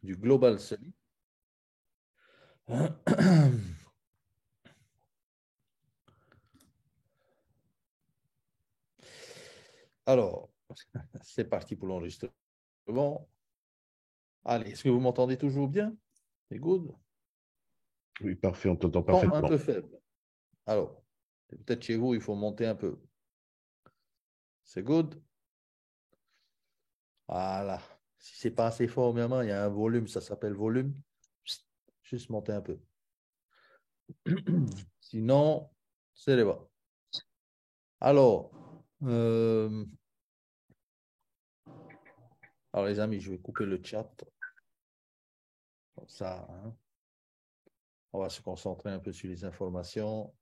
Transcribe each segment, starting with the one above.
du Global Summit. Alors, c'est parti pour l'enregistrement. Allez, est-ce que vous m'entendez toujours bien? C'est good? Oui, parfait, on t'entend Bon, un parfaitement. peu faible. Alors, peut-être chez vous, il faut monter un peu. C'est good? Voilà. Si c'est pas assez fort, maman, il y a un volume, ça s'appelle volume. Juste monter un peu. Sinon, c'est les bas. Alors, alors, les amis, je vais couper le chat. Comme ça, hein. On va se concentrer un peu sur les informations.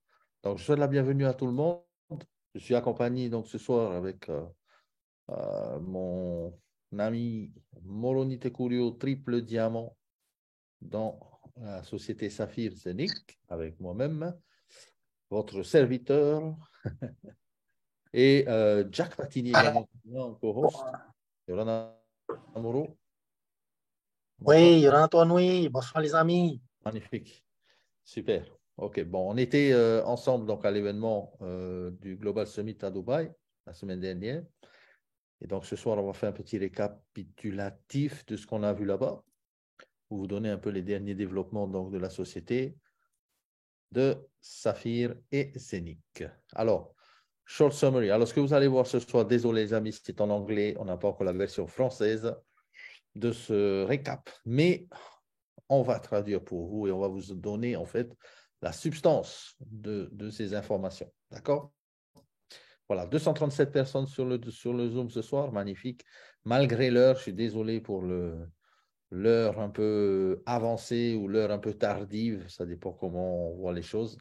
Donc, je souhaite la bienvenue à tout le monde. Je suis accompagné donc ce soir avec mon ami Moroni Tekurio, triple diamant dans la société Saphir Zenic, avec moi-même, votre serviteur, et Jack Patini également, en co-host. Yorana Amoro. Bonsoir. Oui, Yoran oui, bonsoir les amis. Magnifique. Super. OK. Bon, on était ensemble donc, à l'événement du Global Summit à Dubaï la semaine dernière. Et donc, ce soir, on va faire un petit récapitulatif de ce qu'on a vu là-bas pour vous donner un peu les derniers développements donc, de la société de Saphir et Zenic. Alors, short summary. Alors, ce que vous allez voir ce soir, désolé les amis, c'est en anglais, on n'a pas encore la version française de ce récap, mais on va traduire pour vous et on va vous donner en fait la substance de ces informations. D'accord? Voilà, 237 personnes sur le Zoom ce soir, magnifique. Malgré l'heure, je suis désolé pour l'heure un peu avancée ou l'heure un peu tardive, ça dépend comment on voit les choses.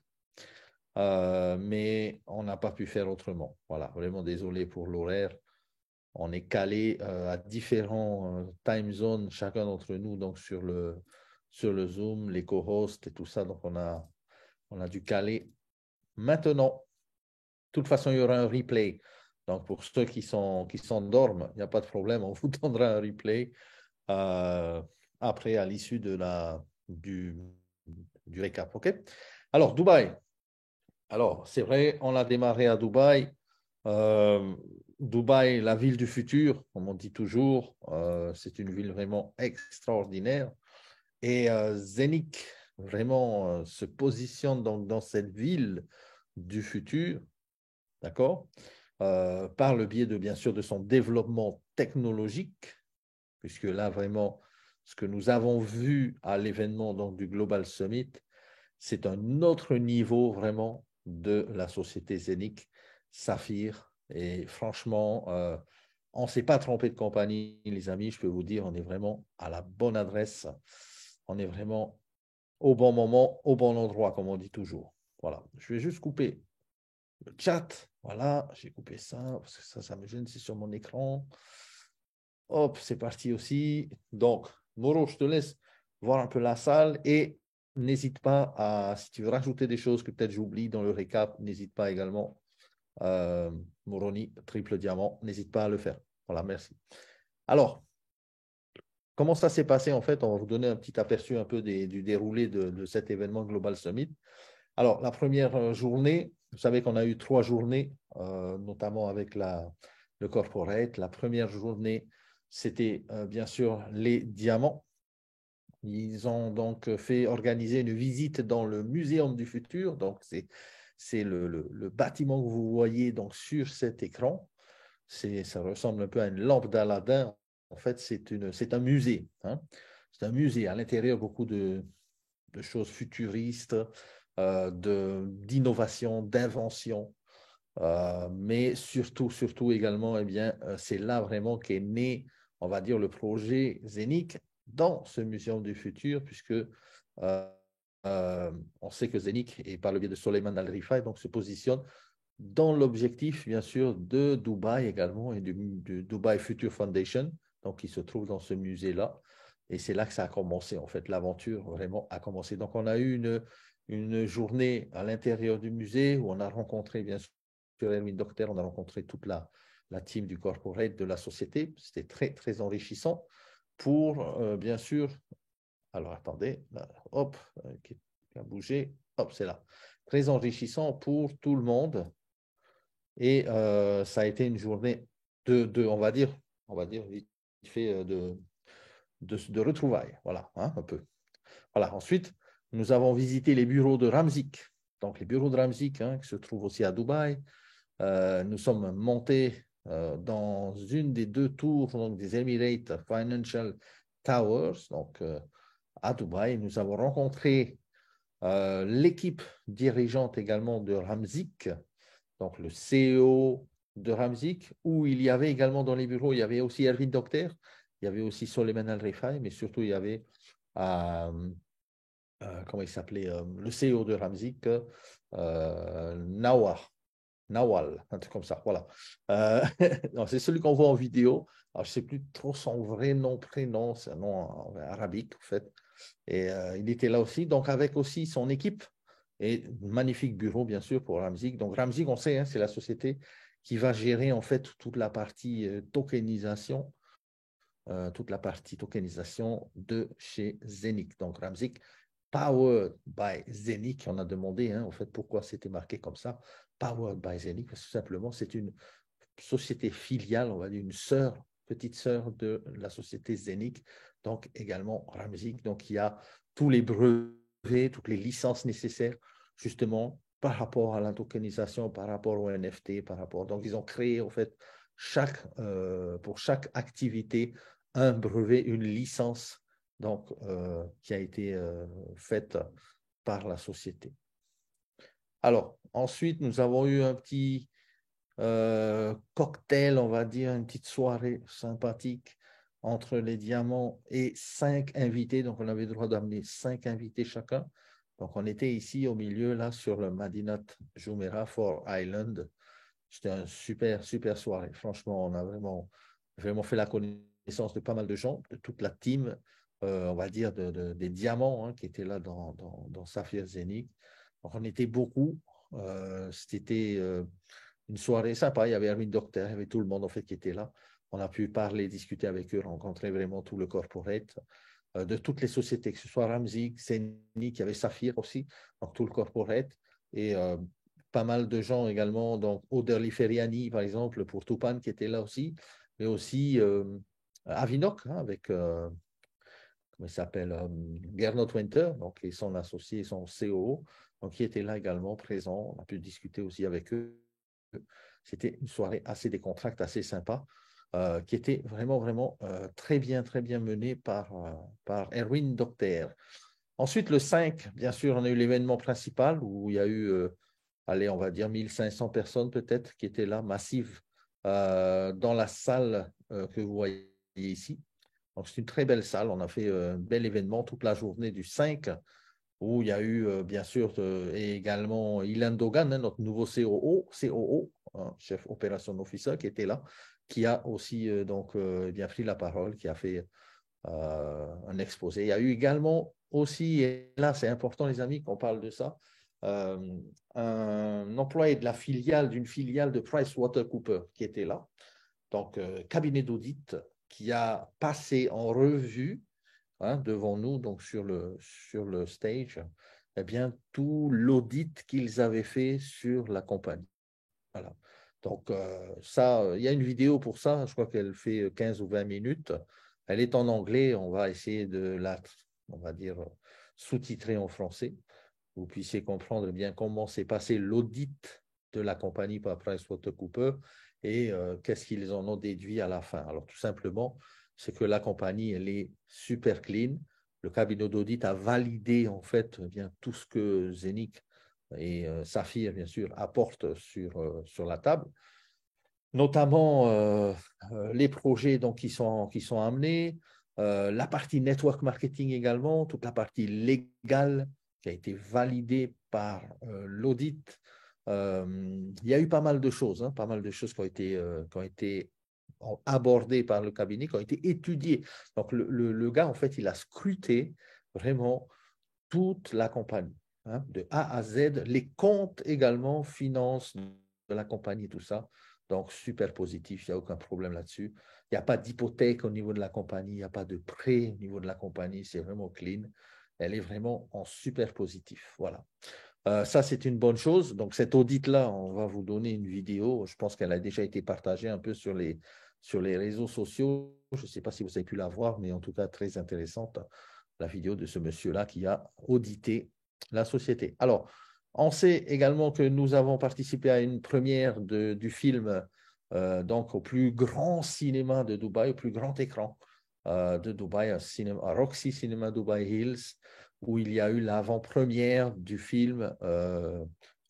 Mais on n'a pas pu faire autrement. Voilà, vraiment désolé pour l'horaire. On est calé à différents time zones, chacun d'entre nous, donc sur le Zoom, les co-hosts et tout ça. Donc, on a dû caler. Maintenant, de toute façon, il y aura un replay. Donc, pour ceux qui s'endorment, il n'y a pas de problème, on vous donnera un replay après, à l'issue du récap. OK? Alors, Dubaï. Alors, c'est vrai, on a démarré à Dubaï. Dubaï, la ville du futur, comme on dit toujours, c'est une ville vraiment extraordinaire. Et Zenic, vraiment, se positionne donc dans cette ville du futur, d'accord, par le biais de, bien sûr, de son développement technologique, puisque là, vraiment, ce que nous avons vu à l'événement donc, du Global Summit, c'est un autre niveau vraiment de la société Zenic, Saphir. Et franchement, on ne s'est pas trompé de compagnie, les amis. Je peux vous dire, on est vraiment à la bonne adresse. On est vraiment au bon moment, au bon endroit, comme on dit toujours. Voilà. Je vais juste couper le chat. Voilà, j'ai coupé ça parce que ça me gêne, c'est sur mon écran. Hop, c'est parti aussi. Donc, Moro, je te laisse voir un peu la salle et n'hésite pas à, si tu veux rajouter des choses que peut-être j'oublie dans le récap, n'hésite pas également. Moroni, triple diamant, n'hésite pas à le faire. Voilà, merci. Alors, comment ça s'est passé en fait? On va vous donner un petit aperçu un peu du déroulé de cet événement Global Summit. Alors, la première journée, vous savez qu'on a eu 3 journées, notamment avec le corporate. La première journée, c'était bien sûr les diamants. Ils ont donc fait organiser une visite dans le Muséum du Futur. Donc, c'est le bâtiment que vous voyez donc sur cet écran. Ça ressemble un peu à une lampe d'Aladin. En fait, c'est un musée. Hein. C'est un musée. À l'intérieur, beaucoup de choses futuristes, d'innovation, d'invention. Mais surtout également, eh bien, c'est là vraiment qu'est né, on va dire, le projet Zenic dans ce Muséum du Futur, puisque on sait que Zenic, et par le biais de Soleiman Al-Rifai, donc se positionne dans l'objectif, bien sûr, de Dubaï également et du Dubai Future Foundation, donc qui se trouve dans ce musée-là. Et c'est là que ça a commencé, en fait, l'aventure vraiment a commencé. Donc, on a eu une journée à l'intérieur du musée où on a rencontré, bien sûr, Erwin Docter, on a rencontré toute la team du corporate de la société. C'était très, très enrichissant pour, bien sûr, Alors, attendez, là, hop, qui a bougé, hop, c'est là. Très enrichissant pour tout le monde. Et ça a été une journée on va dire vite fait de retrouvailles. Voilà, hein, un peu. Voilà. Ensuite, nous avons visité les bureaux de Ramzik. Donc, les bureaux de Ramzik, hein, qui se trouvent aussi à Dubaï. Nous sommes montés dans une des deux tours donc, des Emirates Financial Towers, donc à Dubaï. Nous avons rencontré l'équipe dirigeante également de Ramzik, donc le CEO de Ramzik, où il y avait également dans les bureaux, il y avait aussi Erwin Docter, il y avait aussi Soleiman Al-Rifai, mais surtout il y avait, comment il s'appelait, le CEO de Ramzik, Nawal, un truc comme ça, voilà. C'est celui qu'on voit en vidéo. Alors, je ne sais plus trop son vrai nom, prénom, c'est un nom arabique, en fait. Et il était là aussi, donc avec aussi son équipe et un magnifique bureau, bien sûr, pour Ramzik. Donc, Ramzik, on sait, hein, c'est la société qui va gérer en fait toute la partie tokenisation de chez Zenic. Donc, Ramzik, Powered by Zenic. On a demandé, hein, en fait, pourquoi c'était marqué comme ça. Powered by Zenic, parce que tout simplement, c'est une société filiale, on va dire une petite sœur de la société Zenic, donc également Ramzik. Donc, il y a tous les brevets, toutes les licences nécessaires, justement, par rapport à la tokenisation, par rapport au NFT, par rapport. Donc, ils ont créé, en fait, pour chaque activité, un brevet, une licence, donc, qui a été faite par la société. Alors, ensuite, nous avons eu un petit cocktail, on va dire, une petite soirée sympathique entre les diamants et 5 invités. Donc, on avait le droit d'amener 5 invités chacun. Donc, on était ici au milieu, là, sur le Madinat Jumeirah for Island. C'était une super, super soirée. Franchement, on a vraiment fait la connaissance de pas mal de gens, de toute la team, on va dire, des diamants hein, qui étaient là dans Saphir Zenic. Donc, on était beaucoup. C'était une soirée sympa. Il y avait Erwin Docter, il y avait tout le monde en fait qui était là. On a pu parler, discuter avec eux, rencontrer vraiment tout le corporate de toutes les sociétés, que ce soit Ramzik, Zenic, il y avait Saphir aussi, donc tout le corporate. Et pas mal de gens également, donc Oderli Feriani, par exemple, pour Tupan, qui était là aussi, mais aussi Avinok, hein, avec, comment il s'appelle, Gernot Winter, donc, et son associé, son COO, donc, qui était là également présent. On a pu discuter aussi avec eux. C'était une soirée assez décontractée, assez sympa, qui était vraiment très bien menée par Erwin Docter. Ensuite, le 5, bien sûr, on a eu l'événement principal où il y a eu, allez, on va dire 1500 personnes peut-être qui étaient là, massives, dans la salle que vous voyez ici. Donc, c'est une très belle salle. On a fait un bel événement toute la journée du 5 où il y a eu, bien sûr, et également Ilan Dogan, hein, notre nouveau COO hein, chef Operation Officer, qui était là, qui a aussi donc, bien pris la parole, qui a fait un exposé. Il y a eu également aussi, et là c'est important les amis qu'on parle de ça, un employé de la filiale, d'une filiale de PricewaterhouseCoopers qui était là, donc cabinet d'audit qui a passé en revue hein, devant nous, donc sur le stage, eh bien, tout l'audit qu'ils avaient fait sur la compagnie. Voilà. Donc, ça, il y a une vidéo pour ça, je crois qu'elle fait 15 ou 20 minutes. Elle est en anglais, on va essayer de la, on va dire, sous-titrer en français. Vous puissiez comprendre bien comment s'est passé l'audit de la compagnie par PricewaterhouseCoopers et qu'est-ce qu'ils en ont déduit à la fin. Alors, tout simplement, c'est que la compagnie, elle est super clean. Le cabinet d'audit a validé, en fait, bien tout ce que Zenic et Saphir, bien sûr, apportent sur la table, notamment les projets donc, qui sont amenés, la partie network marketing également, toute la partie légale qui a été validée par l'audit. Il y a eu pas mal de choses, hein, pas mal de choses qui ont été abordées par le cabinet, qui ont été étudiées. Donc, le gars, en fait, il a scruté vraiment toute la compagnie, hein, de A à Z, les comptes également, finances de la compagnie, tout ça. Donc, super positif, il n'y a aucun problème là-dessus. Il n'y a pas d'hypothèque au niveau de la compagnie, il n'y a pas de prêt au niveau de la compagnie, c'est vraiment clean. Elle est vraiment en super positif. Voilà. Ça, c'est une bonne chose. Donc, cet audit-là, on va vous donner une vidéo. Je pense qu'elle a déjà été partagée un peu sur les réseaux sociaux. Je ne sais pas si vous avez pu la voir, mais en tout cas, très intéressante, la vidéo de ce monsieur-là qui a audité la société. Alors, on sait également que nous avons participé à une première du film donc au plus grand cinéma de Dubaï, au plus grand écran de Dubaï, à Roxy Cinema Dubai Hills, où il y a eu l'avant-première du film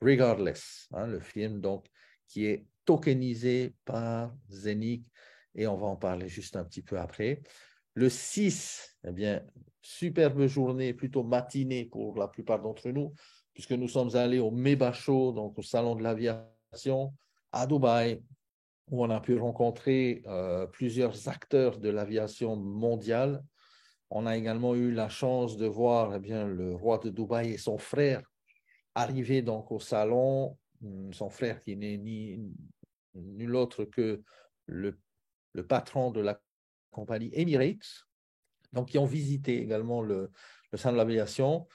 Regardless, hein, le film donc, qui est tokenisé par Zenic, et on va en parler juste un petit peu après. Le 6, eh bien, superbe journée, plutôt matinée pour la plupart d'entre nous, puisque nous sommes allés au Meba Show, donc au Salon de l'aviation à Dubaï, où on a pu rencontrer plusieurs acteurs de l'aviation mondiale. On a également eu la chance de voir bien, le roi de Dubaï et son frère arriver donc au salon. Son frère qui n'est nul autre que le patron de la compagnie Emirates, donc qui ont visité également le salon de l'aviation.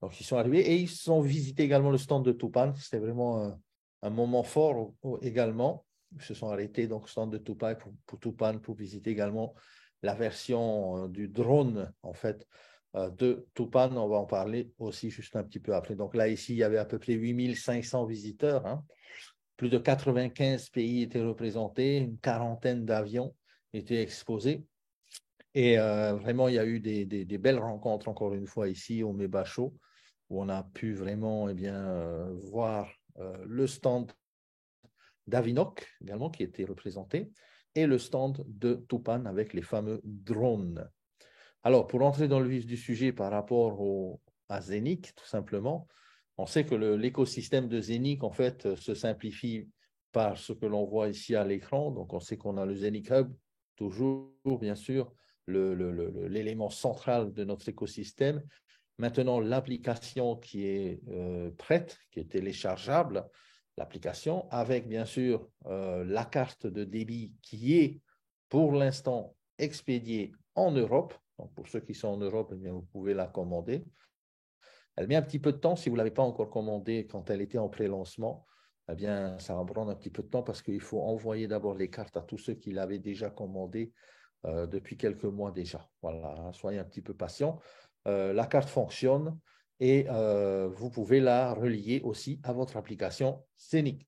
Donc, ils sont arrivés et ils ont visité également le stand de Tupan. C'était vraiment un moment fort également. Ils se sont arrêtés donc au stand de Tupan pour visiter également la version du drone, en fait, de Tupan. On va en parler aussi juste un petit peu après. Donc là, ici, il y avait à peu près 8500 visiteurs. Hein. Plus de 95 pays étaient représentés, une quarantaine d'avions étaient exposés. Et vraiment, il y a eu des belles rencontres, encore une fois, ici au Meba Show, où on a pu vraiment voir le stand d'Avinoc, également, qui était représenté, et le stand de Tupan avec les fameux drones. Alors, pour entrer dans le vif du sujet par rapport à Zenic, tout simplement, on sait que l'écosystème de Zenic, en fait, se simplifie par ce que l'on voit ici à l'écran. Donc, on sait qu'on a le Zenic Hub, toujours, bien sûr, l'élément central de notre écosystème. Maintenant, l'application qui est prête, qui est téléchargeable, l'application, avec bien sûr la carte de débit qui est pour l'instant expédiée en Europe. Donc, pour ceux qui sont en Europe, eh bien, vous pouvez la commander. Elle met un petit peu de temps si vous ne l'avez pas encore commandée quand elle était en pré-lancement. Eh bien, ça va prendre un petit peu de temps parce qu'il faut envoyer d'abord les cartes à tous ceux qui l'avaient déjà commandé depuis quelques mois déjà. Voilà, soyez un petit peu patient. La carte fonctionne et vous pouvez la relier aussi à votre application Zenic.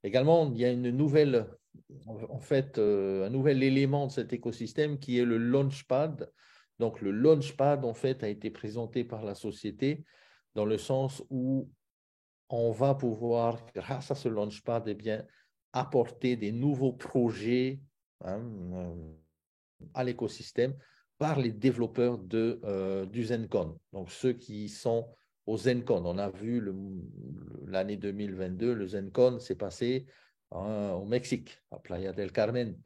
Également, il y a une nouvelle, en fait, un nouvel élément de cet écosystème qui est le Launchpad. Donc, le Launchpad, en fait, a été présenté par la société dans le sens où on va pouvoir, grâce à ce Launchpad, eh bien, apporter des nouveaux projets hein, à l'écosystème par les développeurs du ZenCon. Donc, ceux qui sont au ZenCon. On a vu l'année 2022, le ZenCon s'est passé au Mexique, à Playa del Carmen.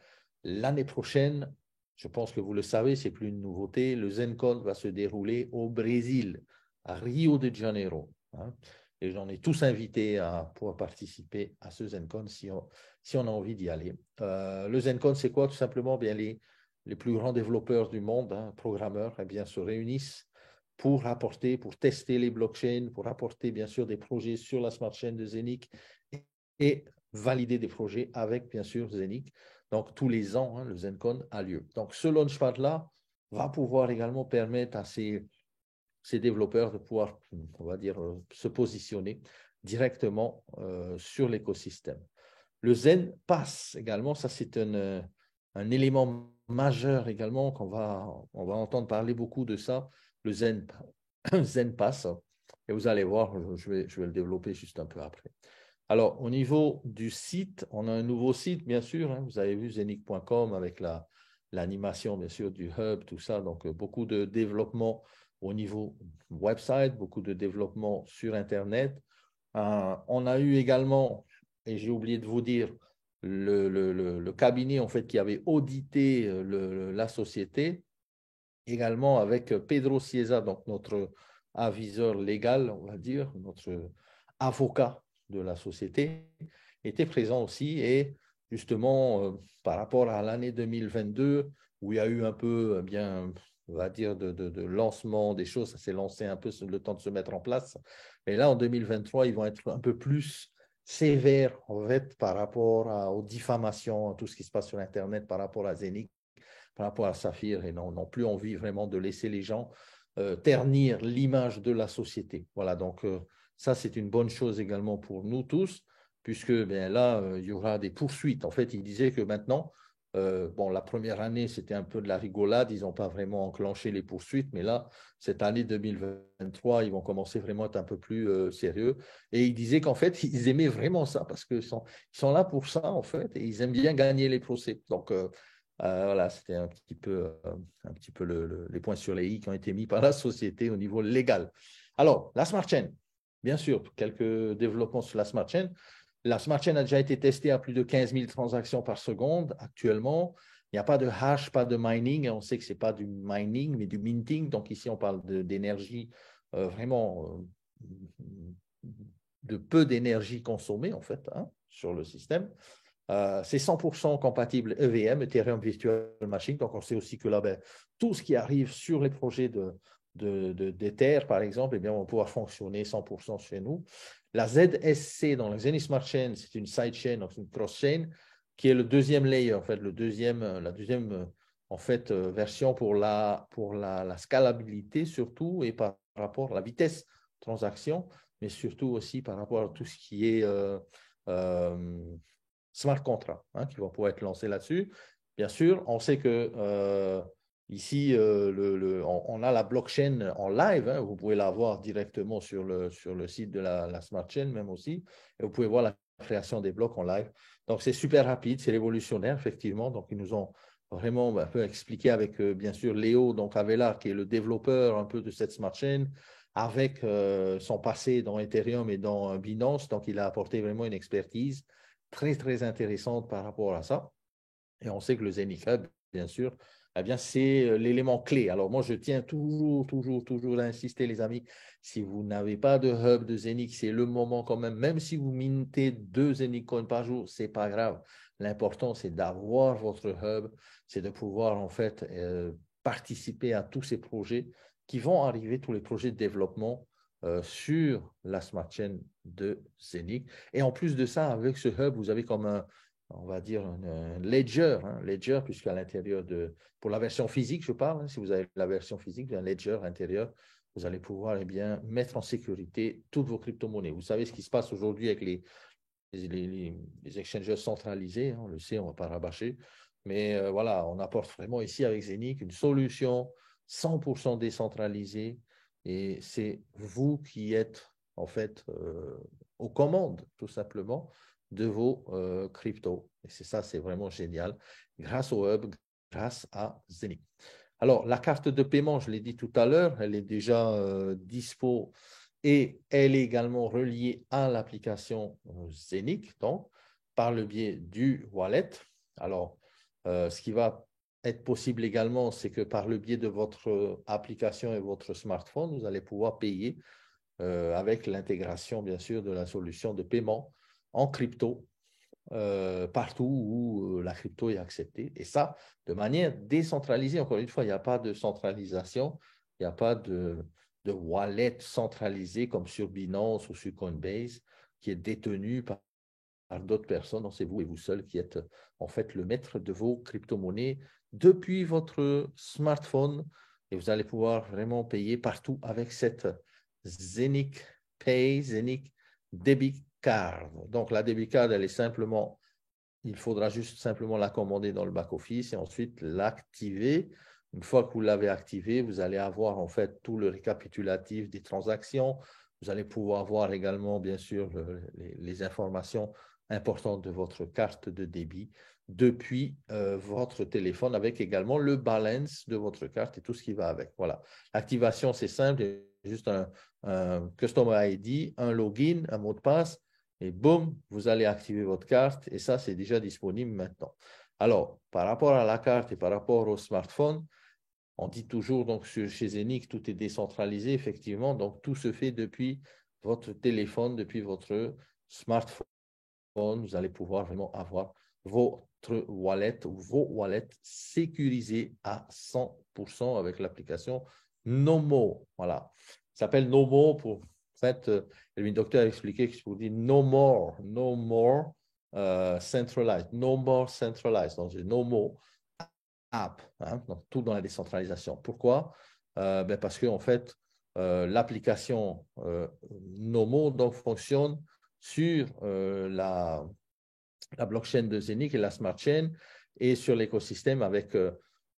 L'année prochaine, je pense que vous le savez, ce n'est plus une nouveauté, le ZenCon va se dérouler au Brésil, à Rio de Janeiro. Hein. Et j'en ai tous invités à pouvoir participer à ce ZenCon si on a envie d'y aller. Le ZenCon, c'est quoi? Tout simplement, bien, les plus grands développeurs du monde, hein, programmeurs, eh bien, se réunissent pour apporter, pour tester les blockchains, pour apporter bien sûr des projets sur la smart chain de Zenic et valider des projets avec bien sûr Zenic. Donc tous les ans, hein, le ZenCon a lieu. Donc ce launchpad-là va pouvoir également permettre à ces développeurs de pouvoir, on va dire, se positionner directement sur l'écosystème. Le Zen Pass également, ça c'est un élément majeur également on va entendre parler beaucoup de ça, le Zen Pass. Et vous allez voir, je vais le développer juste un peu après. Alors, au niveau du site, on a un nouveau site, bien sûr. Hein, vous avez vu zenic.com avec l'animation, bien sûr, du hub, tout ça. Donc, beaucoup de développement au niveau website, beaucoup de développement sur Internet. On a eu également, et j'ai oublié de vous dire, le cabinet en fait, qui avait audité la société, également avec Pedro Cieza, donc notre aviseur légal, on va dire, notre avocat de la société, était présent aussi et justement, par rapport à l'année 2022, où il y a eu un peu, on va dire, de lancement des choses, ça s'est lancé un peu le temps de se mettre en place. Mais là, en 2023, ils vont être un peu plus sévères, en fait, par rapport aux diffamations, à tout ce qui se passe sur Internet, par rapport à Zénith, par rapport à Saphir, et n'ont plus envie vraiment de laisser les gens ternir l'image de la société. Voilà, donc ça, c'est une bonne chose également pour nous tous, puisque là, il y aura des poursuites. En fait, il disait que maintenant, bon, la première année, c'était un peu de la rigolade, ils n'ont pas vraiment enclenché les poursuites, mais là, cette année 2023, ils vont commencer vraiment à être un peu plus sérieux. Et il disait qu'en fait, ils aimaient vraiment ça, parce qu'ils sont là pour ça, en fait, et ils aiment bien gagner les procès. Donc, voilà, c'était un petit peu les points sur les i qui ont été mis par la société au niveau légal. Alors, la Smart Chain, bien sûr, quelques développements sur la Smart Chain. La Smart Chain a déjà été testée à plus de 15 000 transactions par seconde actuellement. Il n'y a pas de hash, pas de mining. On sait que ce n'est pas du mining, mais du minting. Donc ici, on parle d'énergie vraiment de peu d'énergie consommée, en fait, sur le système. C'est 100% compatible EVM, Ethereum Virtual Machine. Donc, on sait aussi que là, tout ce qui arrive sur les projets d'Ether, par exemple, on va pouvoir fonctionner 100% chez nous. La ZSC, dans la Zenith Smart Chain, c'est une sidechain, donc une cross-chain, qui est le deuxième layer, en fait, la deuxième en fait, version pour la scalabilité, surtout, et par rapport à la vitesse de transaction, mais surtout aussi par rapport à tout ce qui est smart contracts qui vont pouvoir être lancés là-dessus. Bien sûr, on sait que ici, on a la blockchain en live. Vous pouvez la voir directement sur le site de la Smart Chain, même aussi. Et vous pouvez voir la création des blocs en live. Donc, c'est super rapide, c'est révolutionnaire, effectivement. Donc, ils nous ont vraiment un peu expliqué avec, bien sûr, Léo donc Avelar, qui est le développeur un peu de cette Smart Chain, avec son passé dans Ethereum et dans Binance. Donc, il a apporté vraiment une expertise très, très intéressante par rapport à ça. Et on sait que le Zenith Hub, bien sûr, c'est l'élément clé. Alors, moi, je tiens toujours à insister, les amis. Si vous n'avez pas de hub de Zenith, c'est le moment quand même. Même si vous mintez 2 Zenith Coins par jour, ce n'est pas grave. L'important, c'est d'avoir votre hub, c'est de pouvoir, en fait, participer à tous ces projets qui vont arriver, tous les projets de développement sur la Smart Chain de Zenith. Et en plus de ça, avec ce hub, vous avez comme on va dire, un ledger, puisqu'à l'intérieur pour la version physique, je parle, si vous avez la version physique, un ledger intérieur, vous allez pouvoir mettre en sécurité toutes vos crypto-monnaies. Vous savez ce qui se passe aujourd'hui avec les exchangers centralisés, on le sait, on ne va pas rabâcher, mais voilà, on apporte vraiment ici avec Zenith une solution 100% décentralisée, et c'est vous qui êtes en fait aux commandes, tout simplement, de vos cryptos. Et c'est vraiment génial, grâce au hub, grâce à Zenith. Alors, la carte de paiement, je l'ai dit tout à l'heure, elle est déjà dispo, et elle est également reliée à l'application Zenith, donc par le biais du wallet. Alors, ce qui va être possible également, c'est que par le biais de votre application et votre smartphone, vous allez pouvoir payer avec l'intégration, bien sûr, de la solution de paiement en crypto partout où la crypto est acceptée. Et ça, de manière décentralisée. Encore une fois, il n'y a pas de centralisation, il n'y a pas de wallet centralisé comme sur Binance ou sur Coinbase qui est détenu par d'autres personnes. C'est vous et vous seul qui êtes en fait le maître de vos crypto-monnaies depuis votre smartphone, et vous allez pouvoir vraiment payer partout avec cette Zenith Pay, Zenith Debit Card. Donc la Debit Card, elle est simplement, il faudra juste simplement la commander dans le back-office et ensuite l'activer. Une fois que vous l'avez activé, vous allez avoir en fait tout le récapitulatif des transactions. Vous allez pouvoir voir également, bien sûr, les informations importantes de votre carte de débit depuis votre téléphone, avec également le balance de votre carte et tout ce qui va avec. Voilà. L'activation, c'est simple, juste un Customer ID, un login, un mot de passe, et boum, vous allez activer votre carte, et ça, c'est déjà disponible maintenant. Alors, par rapport à la carte et par rapport au smartphone, on dit toujours donc chez Zenith, tout est décentralisé, effectivement. Donc, tout se fait depuis votre téléphone, depuis votre smartphone. Vous allez pouvoir vraiment avoir votre wallet ou vos wallets sécurisés à 100% avec l'application Nomo. Voilà. Ça s'appelle Nomo pour, en fait, le docteur a expliqué que je vous dis no more centralized, no more centralized. Donc, c'est Nomo app, hein, donc tout dans la décentralisation. Pourquoi? Parce qu'en fait, l'application Nomo donc, fonctionne sur la blockchain de Zenic et la smart chain et sur l'écosystème avec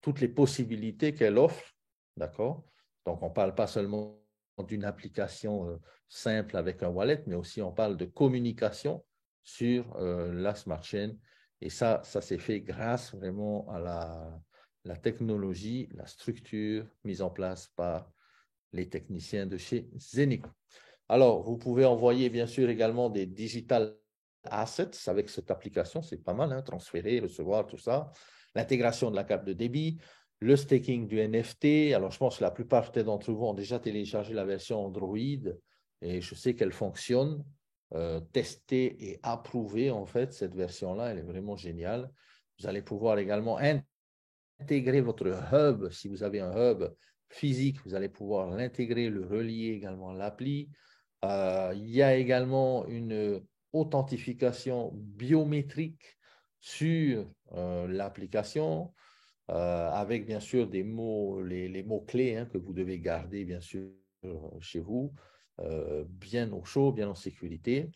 toutes les possibilités qu'elle offre. D'accord? Donc, on ne parle pas seulement d'une application simple avec un wallet, mais aussi on parle de communication sur la smart chain. Et ça s'est fait grâce vraiment à la technologie, la structure mise en place par les techniciens de chez Zenic. Alors, vous pouvez envoyer bien sûr également des digital assets avec cette application, c'est pas mal, hein, transférer, recevoir, tout ça. L'intégration de la carte de débit, le staking du NFT. Alors, je pense que la plupart d'entre vous ont déjà téléchargé la version Android et je sais qu'elle fonctionne. Testée et approuvée, en fait, cette version-là, elle est vraiment géniale. Vous allez pouvoir également intégrer votre hub. Si vous avez un hub physique, vous allez pouvoir l'intégrer, le relier également à l'appli. Il y a également une authentification biométrique sur l'application avec bien sûr des mots, les mots-clés hein, que vous devez garder bien sûr chez vous, bien au chaud, bien en sécurité.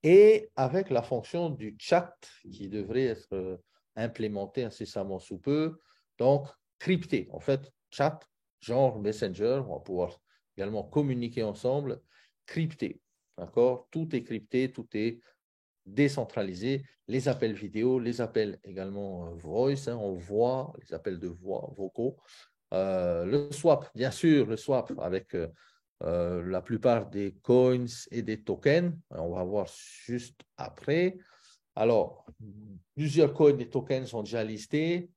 Et avec la fonction du chat qui devrait être implémentée incessamment sous peu, donc crypté. En fait, chat, genre Messenger, on va pouvoir également communiquer ensemble, crypté. D'accord? Tout est crypté, tout est décentralisé. Les appels vidéo, les appels également voice, hein, on voit, les appels de voix vocaux. Le swap, bien sûr, le swap avec la plupart des coins et des tokens. On va voir juste après. Alors, plusieurs coins et tokens sont déjà listés.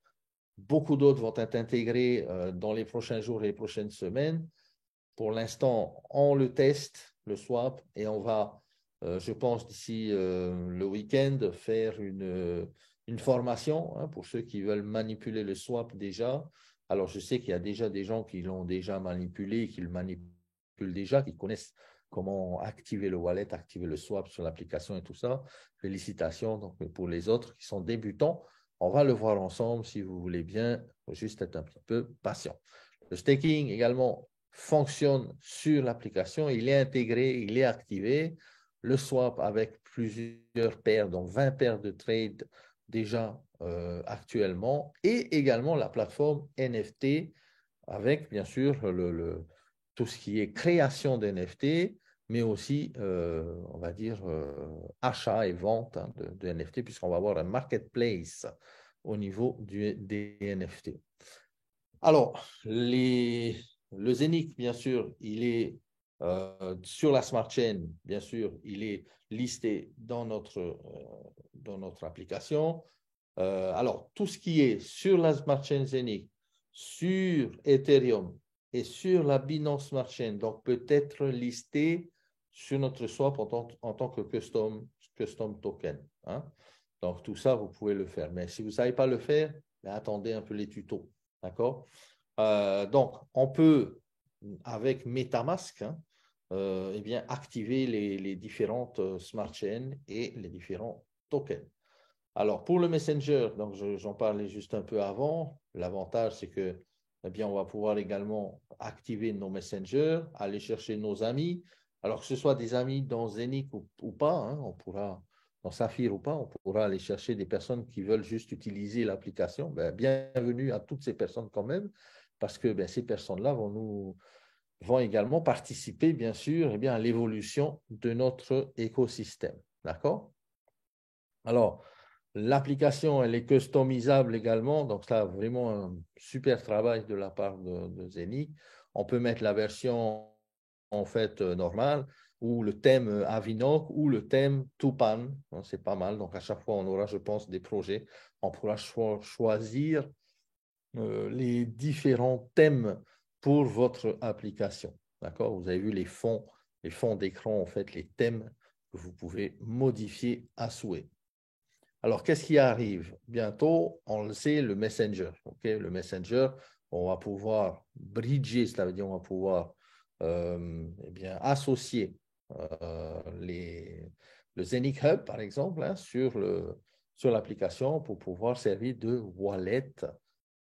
Beaucoup d'autres vont être intégrés dans les prochains jours et les prochaines semaines. Pour l'instant, on le teste, le swap, et on va, je pense, d'ici le week-end, faire une formation hein, pour ceux qui veulent manipuler le swap déjà. Alors, je sais qu'il y a déjà des gens qui l'ont déjà manipulé, qui le manipulent déjà, qui connaissent comment activer le wallet, activer le swap sur l'application et tout ça. Félicitations. Donc, pour les autres qui sont débutants, on va le voir ensemble si vous voulez bien, il faut juste être un petit peu patient. Le staking également fonctionne sur l'application, il est intégré, il est activé. Le swap avec plusieurs paires, donc 20 paires de trades déjà actuellement, et également la plateforme NFT avec bien sûr tout ce qui est création d'NFT, mais aussi, on va dire, achat et vente hein, de NFT, puisqu'on va avoir un marketplace au niveau des NFT. Alors, le Zenic, bien sûr, il est sur la Smart Chain, bien sûr, il est listé dans notre application. Alors, tout ce qui est sur la Smart Chain Zenic, sur Ethereum et sur la Binance Smart Chain, donc peut être listé sur notre swap en tant que custom token. Hein. Donc, tout ça, vous pouvez le faire. Mais si vous ne savez pas le faire, attendez un peu les tutos. D'accord? Donc, on peut, avec MetaMask, hein, eh bien, activer les différentes smart chains et les différents tokens. Alors, pour le Messenger, donc j'en parlais juste un peu avant, l'avantage, c'est que, eh bien, on va pouvoir également activer nos messengers, aller chercher nos amis. Alors, que ce soit des amis dans Zenic ou pas, hein, on pourra, dans Saphir ou pas, on pourra aller chercher des personnes qui veulent juste utiliser l'application. Bienvenue à toutes ces personnes quand même, parce que ces personnes-là vont également participer, bien sûr, eh bien, à l'évolution de notre écosystème. D'accord? Alors, l'application, elle est customisable également. Donc, ça, vraiment un super travail de la part de Zenic. On peut mettre la version, en fait, normale ou le thème Avinok ou le thème Tupan. C'est pas mal. Donc, à chaque fois, on aura, je pense, des projets. On pourra choisir les différents thèmes pour votre application. D'accord? Vous avez vu les fonds d'écran, en fait, les thèmes que vous pouvez modifier à souhait. Alors, qu'est-ce qui arrive? Bientôt, on le sait, le Messenger. Le Messenger, on va pouvoir bridger, cest on va pouvoir eh bien, associer le Zenith Hub, par exemple, sur l'application pour pouvoir servir de wallet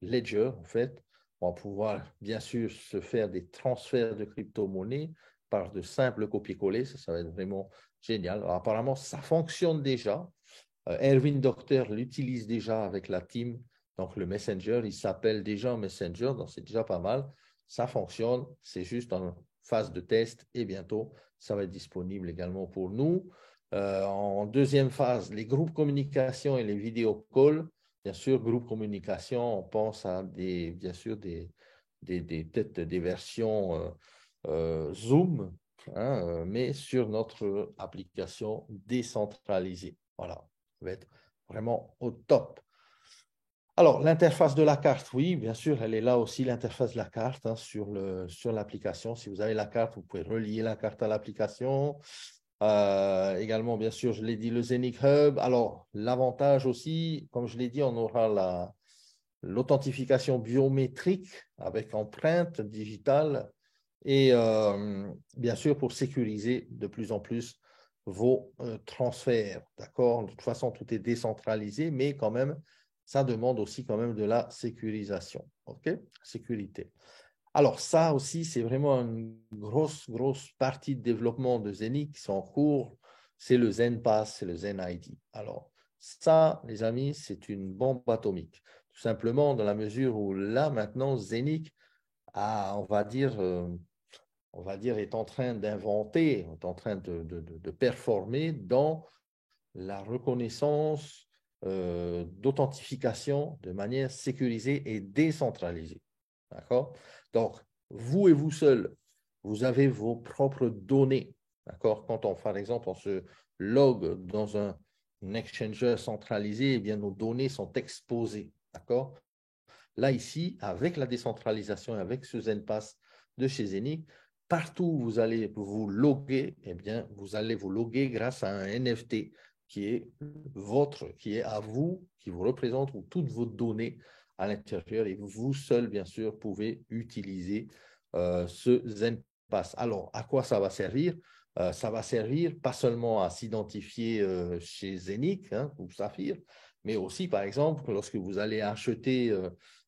ledger, en fait. On va pouvoir, bien sûr, se faire des transferts de crypto-monnaies par de simples copier-coller. Ça va être vraiment génial. Alors, apparemment, ça fonctionne déjà. Erwin Docter l'utilise déjà avec la team. Donc, le Messenger, il s'appelle déjà Messenger, donc c'est déjà pas mal. Ça fonctionne, c'est juste en phase de test et bientôt, ça va être disponible également pour nous. En deuxième phase, les groupes communication et les vidéo calls. Bien sûr, groupe communication, on pense à bien sûr peut-être des versions Zoom, hein, mais sur notre application décentralisée. Voilà, ça va être vraiment au top. Alors, l'interface de la carte, oui, bien sûr, elle est là aussi, l'interface de la carte hein, sur l'application. Si vous avez la carte, vous pouvez relier la carte à l'application. Également, bien sûr, je l'ai dit, le Zenith Hub. Alors, l'avantage aussi, comme je l'ai dit, on aura l'authentification biométrique avec empreinte digitale et bien sûr pour sécuriser de plus en plus vos transferts. D'accord? De toute façon, tout est décentralisé, mais quand même, ça demande aussi quand même de la sécurisation. OK? Sécurité. Alors, ça aussi, c'est vraiment une grosse, grosse partie de développement de Zenith qui sont en cours. C'est le ZenPass, c'est le ZenID. Alors, ça, les amis, c'est une bombe atomique. Tout simplement dans la mesure où là, maintenant, Zenith on va dire, est en train d'inventer, est en train de performer dans la reconnaissance d'authentification de manière sécurisée et décentralisée. D'accord? Donc, vous et vous seul, vous avez vos propres données. D'accord? Quand par exemple, on se log dans un exchanger centralisé, eh bien, nos données sont exposées. D'accord? Là, ici, avec la décentralisation, avec ce ZenPass de chez Zenith, partout où vous allez vous loguer, eh bien, vous allez vous loguer grâce à un NFT qui est votre, qui est à vous, qui vous représente, ou toutes vos données à l'intérieur. Et vous seul, bien sûr, pouvez utiliser ce ZenPass. Alors, à quoi ça va servir? Ça va servir pas seulement à s'identifier chez Zenith hein, ou Saphir, mais aussi, par exemple, lorsque vous allez acheter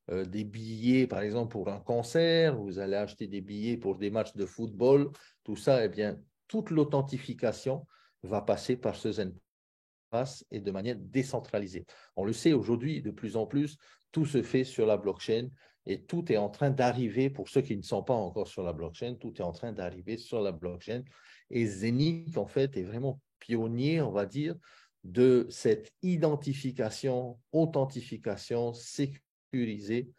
des billets, par exemple, pour un concert, vous allez acheter des billets pour des matchs de football, tout ça, eh bien, toute l'authentification va passer par ce ZenPass et de manière décentralisée. On le sait aujourd'hui, de plus en plus, tout se fait sur la blockchain et tout est en train d'arriver, pour ceux qui ne sont pas encore sur la blockchain, tout est en train d'arriver sur la blockchain. Et Zenith, en fait, est vraiment pionnier, on va dire, de cette identification, authentification sécurisée,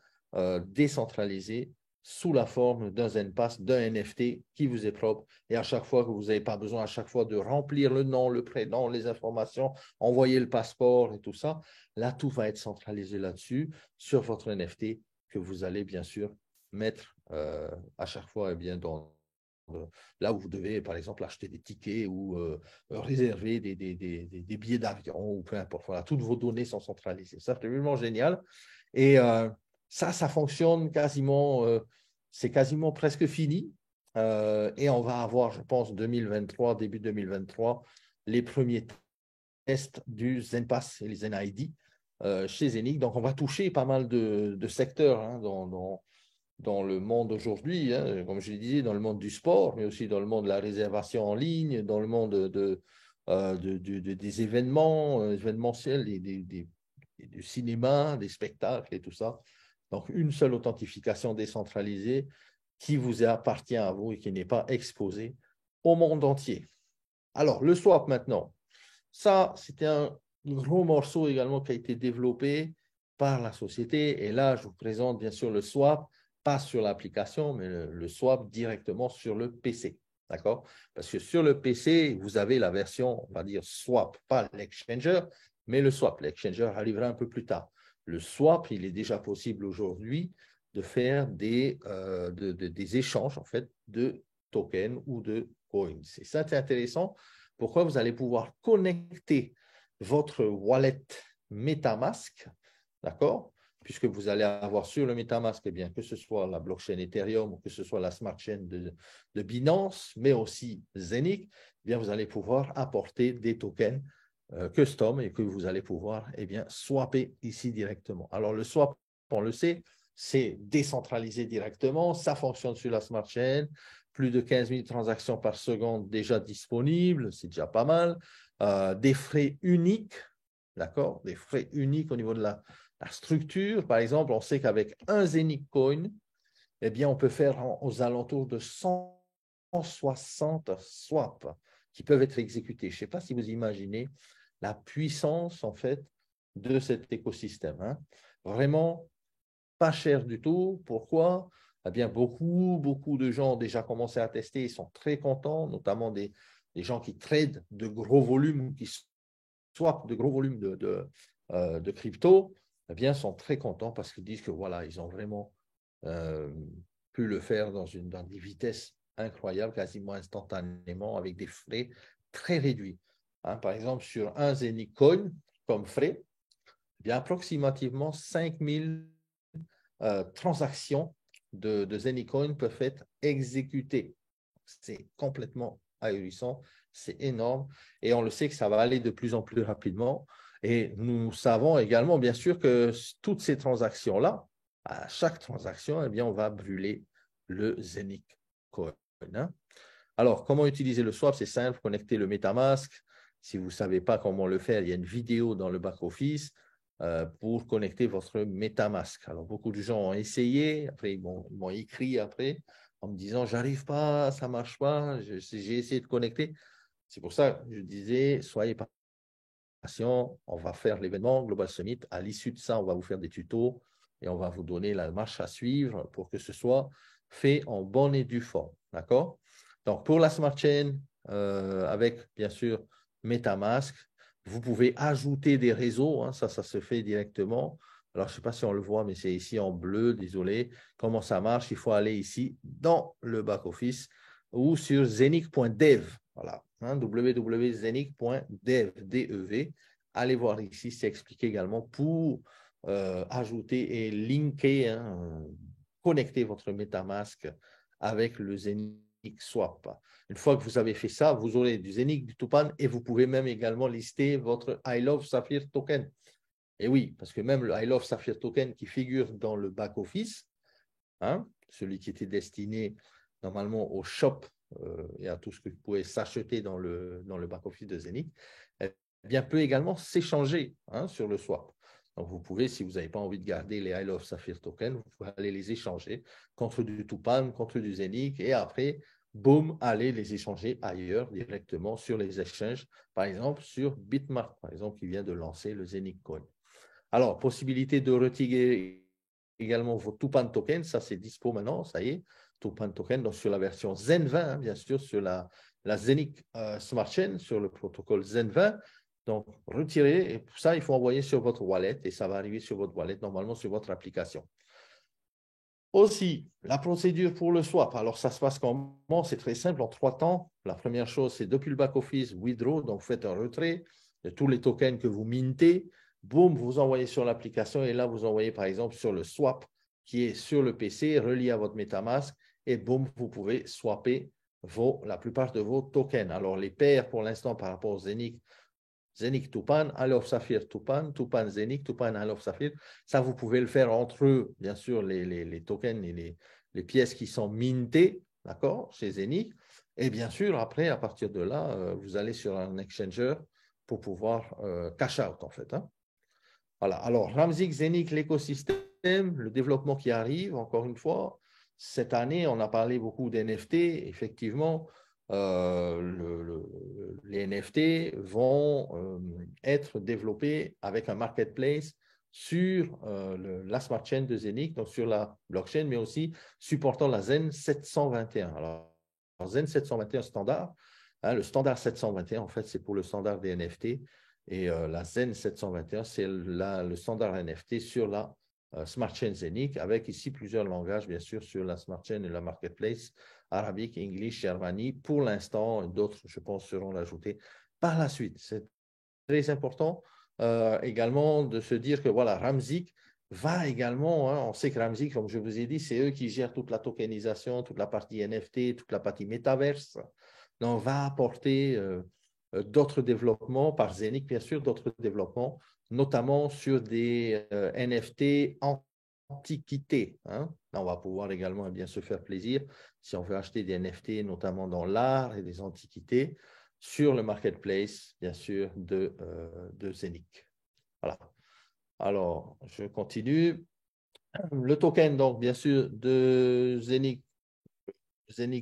décentralisée, sous la forme d'un ZenPass, d'un NFT qui vous est propre. Et à chaque fois que vous n'avez pas besoin à chaque fois de remplir le nom, le prénom, les informations, envoyer le passeport et tout ça, là, tout va être centralisé là-dessus, sur votre NFT que vous allez bien sûr mettre à chaque fois eh bien, là où vous devez, par exemple, acheter des tickets ou réserver des billets d'avion ou peu importe. Voilà, toutes vos données sont centralisées. Ça, c'est vraiment génial. Et ça fonctionne quasiment, c'est quasiment presque fini. Et on va avoir, je pense, 2023, début 2023, les premiers tests du ZenPass et les ZenID chez Zenith. Donc, on va toucher pas mal de secteurs hein, dans le monde aujourd'hui, hein, comme je le disais, dans le monde du sport, mais aussi dans le monde de la réservation en ligne, dans le monde des événements événementiels, du cinéma, des spectacles et tout ça. Donc, une seule authentification décentralisée qui vous appartient à vous et qui n'est pas exposée au monde entier. Alors, le swap maintenant. Ça, c'était un gros morceau également qui a été développé par la société. Et là, je vous présente bien sûr le swap, pas sur l'application, mais le swap directement sur le PC. D'accord? Parce que sur le PC, vous avez la version, on va dire swap, pas l'exchanger, mais le swap. L'exchanger arrivera un peu plus tard. Le swap, il est déjà possible aujourd'hui de faire des échanges en fait, de tokens ou de coins. Et ça, c'est intéressant. Pourquoi vous allez pouvoir connecter votre wallet MetaMask, d'accord? Puisque vous allez avoir sur le MetaMask, eh bien, que ce soit la blockchain Ethereum ou que ce soit la smart chain de Binance, mais aussi Zenic, eh bien, vous allez pouvoir apporter des tokens custom et que vous allez pouvoir eh bien, swapper ici directement. Alors, le swap, on le sait, c'est décentralisé directement. Ça fonctionne sur la smart chain. Plus de 15 000 transactions par seconde déjà disponibles, c'est déjà pas mal. Des frais uniques, d'accord? Des frais uniques au niveau de la structure. Par exemple, on sait qu'avec un Zenic Coin, eh bien, on peut faire aux alentours de 160 swaps qui peuvent être exécutés. Je ne sais pas si vous imaginez la puissance, en fait, de cet écosystème. Hein. Vraiment pas cher du tout. Pourquoi? Eh bien, beaucoup de gens ont déjà commencé à tester. Ils sont très contents, notamment des gens qui tradent de gros volumes, qui swappent de gros volumes de crypto. Eh bien, sont très contents parce qu'ils disent que voilà, ils ont vraiment pu le faire dans des vitesses incroyables, quasiment instantanément, avec des frais très réduits. Hein, par exemple, sur un Zenic Coin, comme frais, eh bien, approximativement 5000 transactions de Zenicoin peuvent être exécutées. C'est complètement ahurissant, c'est énorme. Et on le sait que ça va aller de plus en plus rapidement. Et nous savons également, bien sûr, que toutes ces transactions-là, à chaque transaction, eh bien, on va brûler le Zenicoin. Hein. Alors, comment utiliser le swap? C'est simple, connecter le MetaMask. Si vous ne savez pas comment le faire, il y a une vidéo dans le back-office pour connecter votre MetaMask. Alors, beaucoup de gens ont essayé, après ils m'ont écrit après en me disant « j'arrive pas, ça ne marche pas, j'ai essayé de connecter ». C'est pour ça que je disais « soyez patient, on va faire l'événement Global Summit. À l'issue de ça, on va vous faire des tutos et on va vous donner la marche à suivre pour que ce soit fait en bonne et due forme. D'accord? Donc, pour la Smart Chain, avec bien sûr MetaMask, vous pouvez ajouter des réseaux. Hein, ça se fait directement. Alors, je ne sais pas si on le voit, mais c'est ici en bleu, désolé. Comment ça marche? Il faut aller ici dans le back-office ou sur zenic.dev. Voilà, hein, www.zenic.dev, D-E-V. Allez voir ici, c'est expliqué également pour ajouter et linker, hein, connecter votre MetaMask avec le Zenic Swap. Une fois que vous avez fait ça, vous aurez du Zenic, du Tupan et vous pouvez même également lister votre I Love Sapphire Token. Et oui, parce que même le I Love Sapphire Token qui figure dans le back-office, hein, celui qui était destiné normalement au shop et à tout ce que vous pouvez s'acheter dans le back-office de Zenic, eh bien, peut également s'échanger hein, sur le swap. Donc, vous pouvez, si vous n'avez pas envie de garder les I Love Sapphire Token, vous pouvez aller les échanger contre du Tupan, contre du Zenic, et après, boum, aller les échanger ailleurs directement sur les exchanges, par exemple sur Bitmart, par exemple, qui vient de lancer le Zenic Coin. Alors, possibilité de retirer également vos Tupan tokens, ça c'est dispo maintenant, ça y est, Tupan token, donc sur la version Zen 20, hein, bien sûr, sur la Zenic Smart Chain, sur le protocole Zen 20. Donc, retirer, et pour ça, il faut envoyer sur votre wallet et ça va arriver sur votre wallet, normalement sur votre application. Aussi, la procédure pour le swap. Alors, ça se passe comment? C'est très simple, en 3 temps. La première chose, c'est depuis le back-office, withdraw, donc vous faites un retrait de tous les tokens que vous mintez. Boum, vous envoyez sur l'application et là, vous envoyez par exemple sur le swap qui est sur le PC, relié à votre MetaMask et boum, vous pouvez swapper la plupart de vos tokens. Alors, les paires pour l'instant par rapport au Zenic, Zenic Tupan, I Love Sapphire Tupan, Tupan Zenic, Tupan I Love Sapphire. Ça, vous pouvez le faire entre eux, bien sûr, les tokens et les pièces qui sont mintées, d'accord, chez Zenic. Et bien sûr, après, à partir de là, vous allez sur un exchanger pour pouvoir cash out, en fait. Hein. Voilà. Alors, Ramzik, Zenic, l'écosystème, le développement qui arrive, encore une fois, cette année, on a parlé beaucoup d'NFT. Effectivement, les NFT vont être développés avec un marketplace sur la smart chain de Zenic, donc sur la blockchain, mais aussi supportant la Zen 721. Alors, Zen 721 standard, hein, le standard 721, en fait, c'est pour le standard des NFT. Et la Zen 721, c'est le standard NFT sur la Smart Chain Zenic, avec ici plusieurs langages, bien sûr, sur la Smart Chain et la Marketplace, arabique, English, Germanie. Pour l'instant, d'autres, je pense, seront ajoutés par la suite. très important également de se dire que voilà, Ramzik va également, hein, on sait que Ramzik, comme je vous ai dit, c'est eux qui gèrent toute la tokenisation, toute la partie NFT, toute la partie métaverse. Donc, va apporter d'autres développements par Zenic, bien sûr, d'autres développements, notamment sur des NFT antiquités. Hein. Là, on va pouvoir également bien se faire plaisir si on veut acheter des NFT, notamment dans l'art et des antiquités, sur le marketplace, bien sûr, de Zenic. Voilà. Alors, je continue. Le token, donc, bien sûr, de Zenic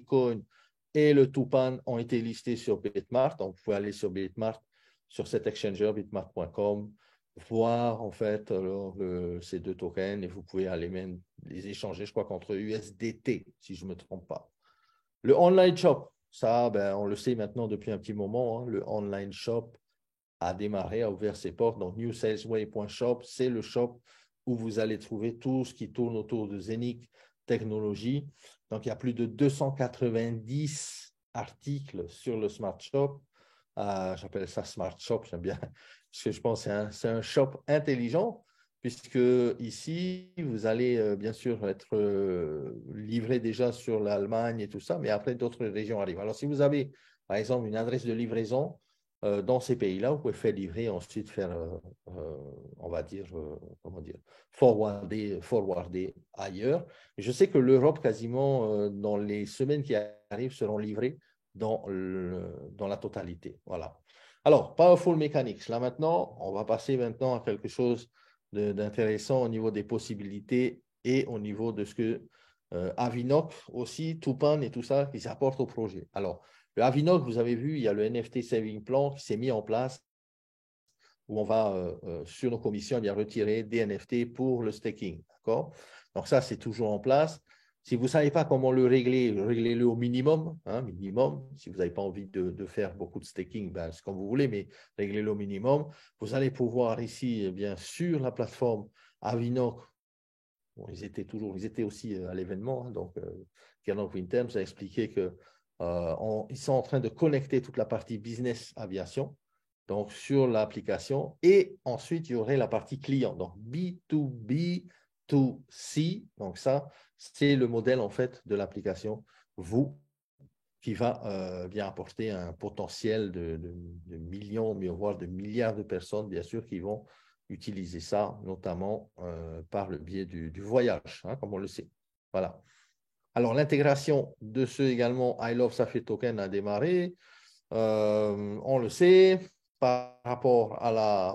Coin et le Tupan ont été listés sur Bitmart. Donc, vous pouvez aller sur Bitmart, sur cet exchanger, bitmart.com, voir en fait ces deux tokens et vous pouvez aller même les échanger, je crois, contre USDT, si je ne me trompe pas. Le online shop, ça, ben, on le sait maintenant depuis un petit moment, hein, le online shop a démarré, a ouvert ses portes. Donc, newsalesway.shop, c'est le shop où vous allez trouver tout ce qui tourne autour de Zenic Technologies. Donc, il y a plus de 290 articles sur le Smart Shop. J'appelle ça Smart Shop, j'aime bien, parce que je pense que c'est un shop intelligent, puisque ici, vous allez bien sûr être livré déjà sur l'Allemagne et tout ça, mais après, d'autres régions arrivent. Alors, si vous avez, par exemple, une adresse de livraison dans ces pays-là, vous pouvez faire livrer et ensuite faire, on va dire, comment dire, forwarder ailleurs. Je sais que l'Europe, quasiment, dans les semaines qui arrivent, seront livrées dans la totalité. Voilà. Alors, Powerful Mechanics. Là, maintenant, on va passer maintenant à quelque chose d'intéressant au niveau des possibilités et au niveau de ce que Avinoc aussi, Tupan et tout ça, qui s'apportent au projet. Alors, le Avinoc, vous avez vu, il y a le NFT Saving Plan qui s'est mis en place où on va, sur nos commissions, bien retirer des NFT pour le staking. D'accord? Donc, ça, c'est toujours en place. Si vous ne savez pas comment le régler, réglez-le au minimum. Hein, minimum. Si vous n'avez pas envie de faire beaucoup de staking, ben, c'est comme vous voulez, mais réglez-le au minimum. Vous allez pouvoir ici, eh bien, sur la plateforme Avinoc, bon, ils étaient aussi à l'événement. Hein, donc, Gernot Winter nous a expliqué qu'ils sont en train de connecter toute la partie business aviation, donc sur l'application. Et ensuite, il y aurait la partie client, donc B2B, 2C. Donc, ça, c'est le modèle en fait de l'application, vous, qui va bien apporter un potentiel de millions, voire de milliards de personnes, bien sûr, qui vont utiliser ça, notamment par le biais du voyage, hein, comme on le sait. Voilà. Alors, l'intégration de ce également I Love Sapphire Token a démarré. On le sait, par rapport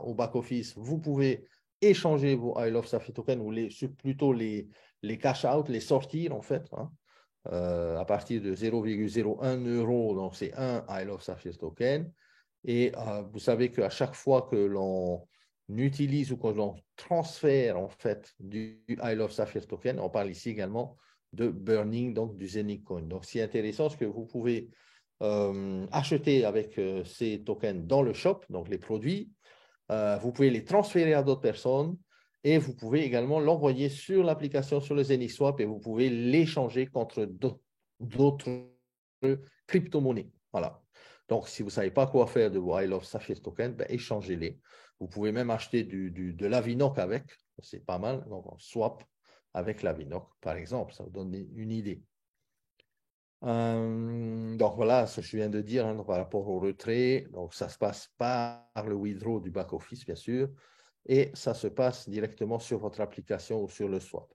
au back-office, vous pouvez échanger vos I Love Sapphire Token ou plutôt les cash out, les sortir en fait, hein, à partir de 0,01 €. Donc, c'est un I Love Sapphire Token. Et vous savez qu'à chaque fois que l'on utilise ou que l'on transfère en fait du I Love Sapphire Token, on parle ici également de burning, donc du Zenic Coin. Donc, c'est intéressant ce que vous pouvez acheter avec ces tokens dans le shop, donc les produits. Vous pouvez les transférer à d'autres personnes et vous pouvez également l'envoyer sur l'application, sur le ZeniSwap et vous pouvez l'échanger contre d'autres crypto-monnaies. Voilà. Donc, si vous ne savez pas quoi faire de vos I Love Sapphire Token, ben, échangez-les. Vous pouvez même acheter de l'Avinoc avec. C'est pas mal. Donc, on swap avec l'Avinoc, par exemple. Ça vous donne une idée. Donc voilà ce que je viens de dire hein, par rapport au retrait. Donc ça se passe par le withdraw du back-office, bien sûr, et ça se passe directement sur votre application ou sur le swap.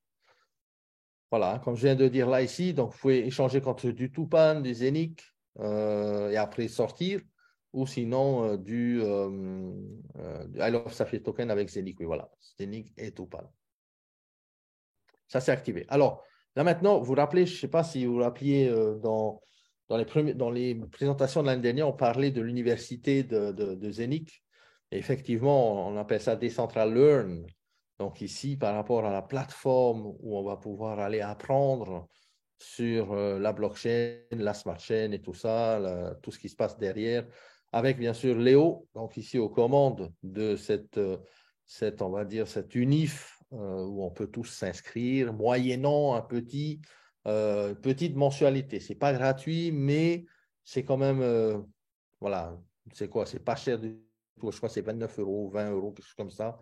Voilà, comme je viens de dire là ici, donc vous pouvez échanger contre du Tupan, du Zenic et après sortir, ou sinon du I Love Sapphire Token avec Zenic. Oui, voilà, Zenic et Tupan. Ça, c'est activé. Alors, là maintenant, vous vous rappelez, je ne sais pas si vous vous rappeliez dans les présentations de l'année dernière, on parlait de l'université de Zenic. Et effectivement, on appelle ça Decentral Learn. Donc ici, par rapport à la plateforme où on va pouvoir aller apprendre sur la blockchain, la smart chain et tout ça, tout ce qui se passe derrière, avec bien sûr Léo, donc ici aux commandes de on va dire, cette UNIF où on peut tous s'inscrire, moyennant petite mensualité. Ce n'est pas gratuit, mais c'est quand même, voilà, c'est quoi? C'est pas cher du je crois que c'est 29 euros, 20 euros, quelque chose comme ça.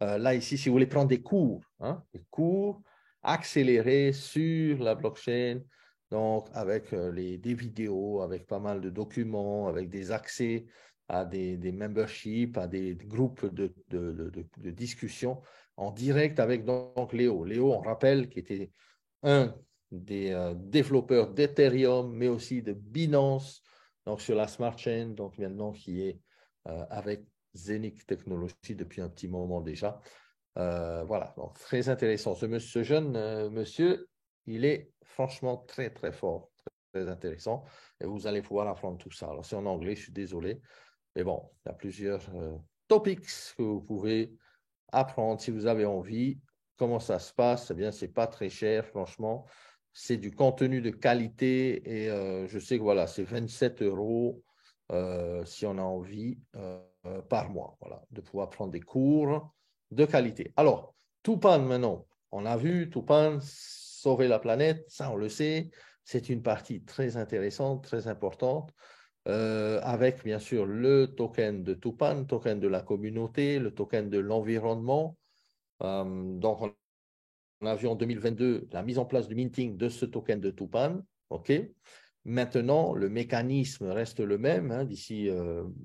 Là, ici, si vous voulez prendre des cours, hein, des cours accélérés sur la blockchain, donc avec des vidéos, avec pas mal de documents, avec des accès à des memberships, à des groupes de discussion en direct avec donc Léo. Léo, on rappelle, qui était un des développeurs d'Ethereum, mais aussi de Binance, donc sur la Smart Chain, donc maintenant qui est avec Zenic Technologies depuis un petit moment déjà. Voilà, donc très intéressant. Ce jeune monsieur, il est franchement très, très fort, très intéressant. Et vous allez pouvoir apprendre tout ça. Alors, c'est en anglais, je suis désolé. Mais bon, il y a plusieurs topics que vous pouvez apprendre si vous avez envie. Comment ça se passe? Eh bien, ce n'est pas très cher, franchement. C'est du contenu de qualité et je sais que voilà, c'est 27 euros si on a envie par mois, voilà, de pouvoir prendre des cours de qualité. Alors, Tupan maintenant, on a vu, Tupan, sauver la planète, ça on le sait, c'est une partie très intéressante, très importante. Avec bien sûr le token de Tupan, token de la communauté, le token de l'environnement. Donc, on a vu en 2022 la mise en place du minting de ce token de Tupan. OK. Maintenant, le mécanisme reste le même hein, d'ici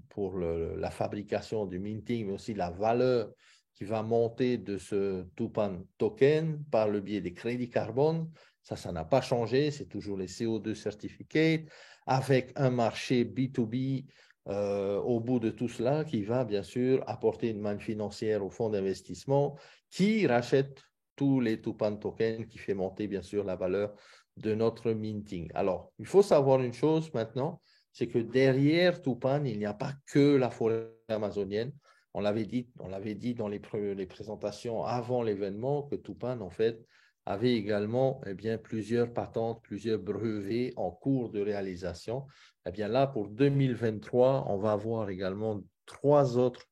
pour la fabrication du minting, mais aussi la valeur qui va monter de ce Tupan token par le biais des crédits carbone. Ça n'a pas changé, c'est toujours les CO2 certificates avec un marché B2B au bout de tout cela qui va bien sûr apporter une manne financière aux fonds d'investissement qui rachètent tous les Tupan tokens qui fait monter bien sûr la valeur de notre minting. Alors, il faut savoir une chose maintenant, c'est que derrière Tupan, il n'y a pas que la forêt amazonienne. On l'avait dit dans les présentations avant l'événement que Tupan, en fait, avait également eh bien, plusieurs patentes, plusieurs brevets en cours de réalisation. Eh bien là, pour 2023, on va avoir également 3 autres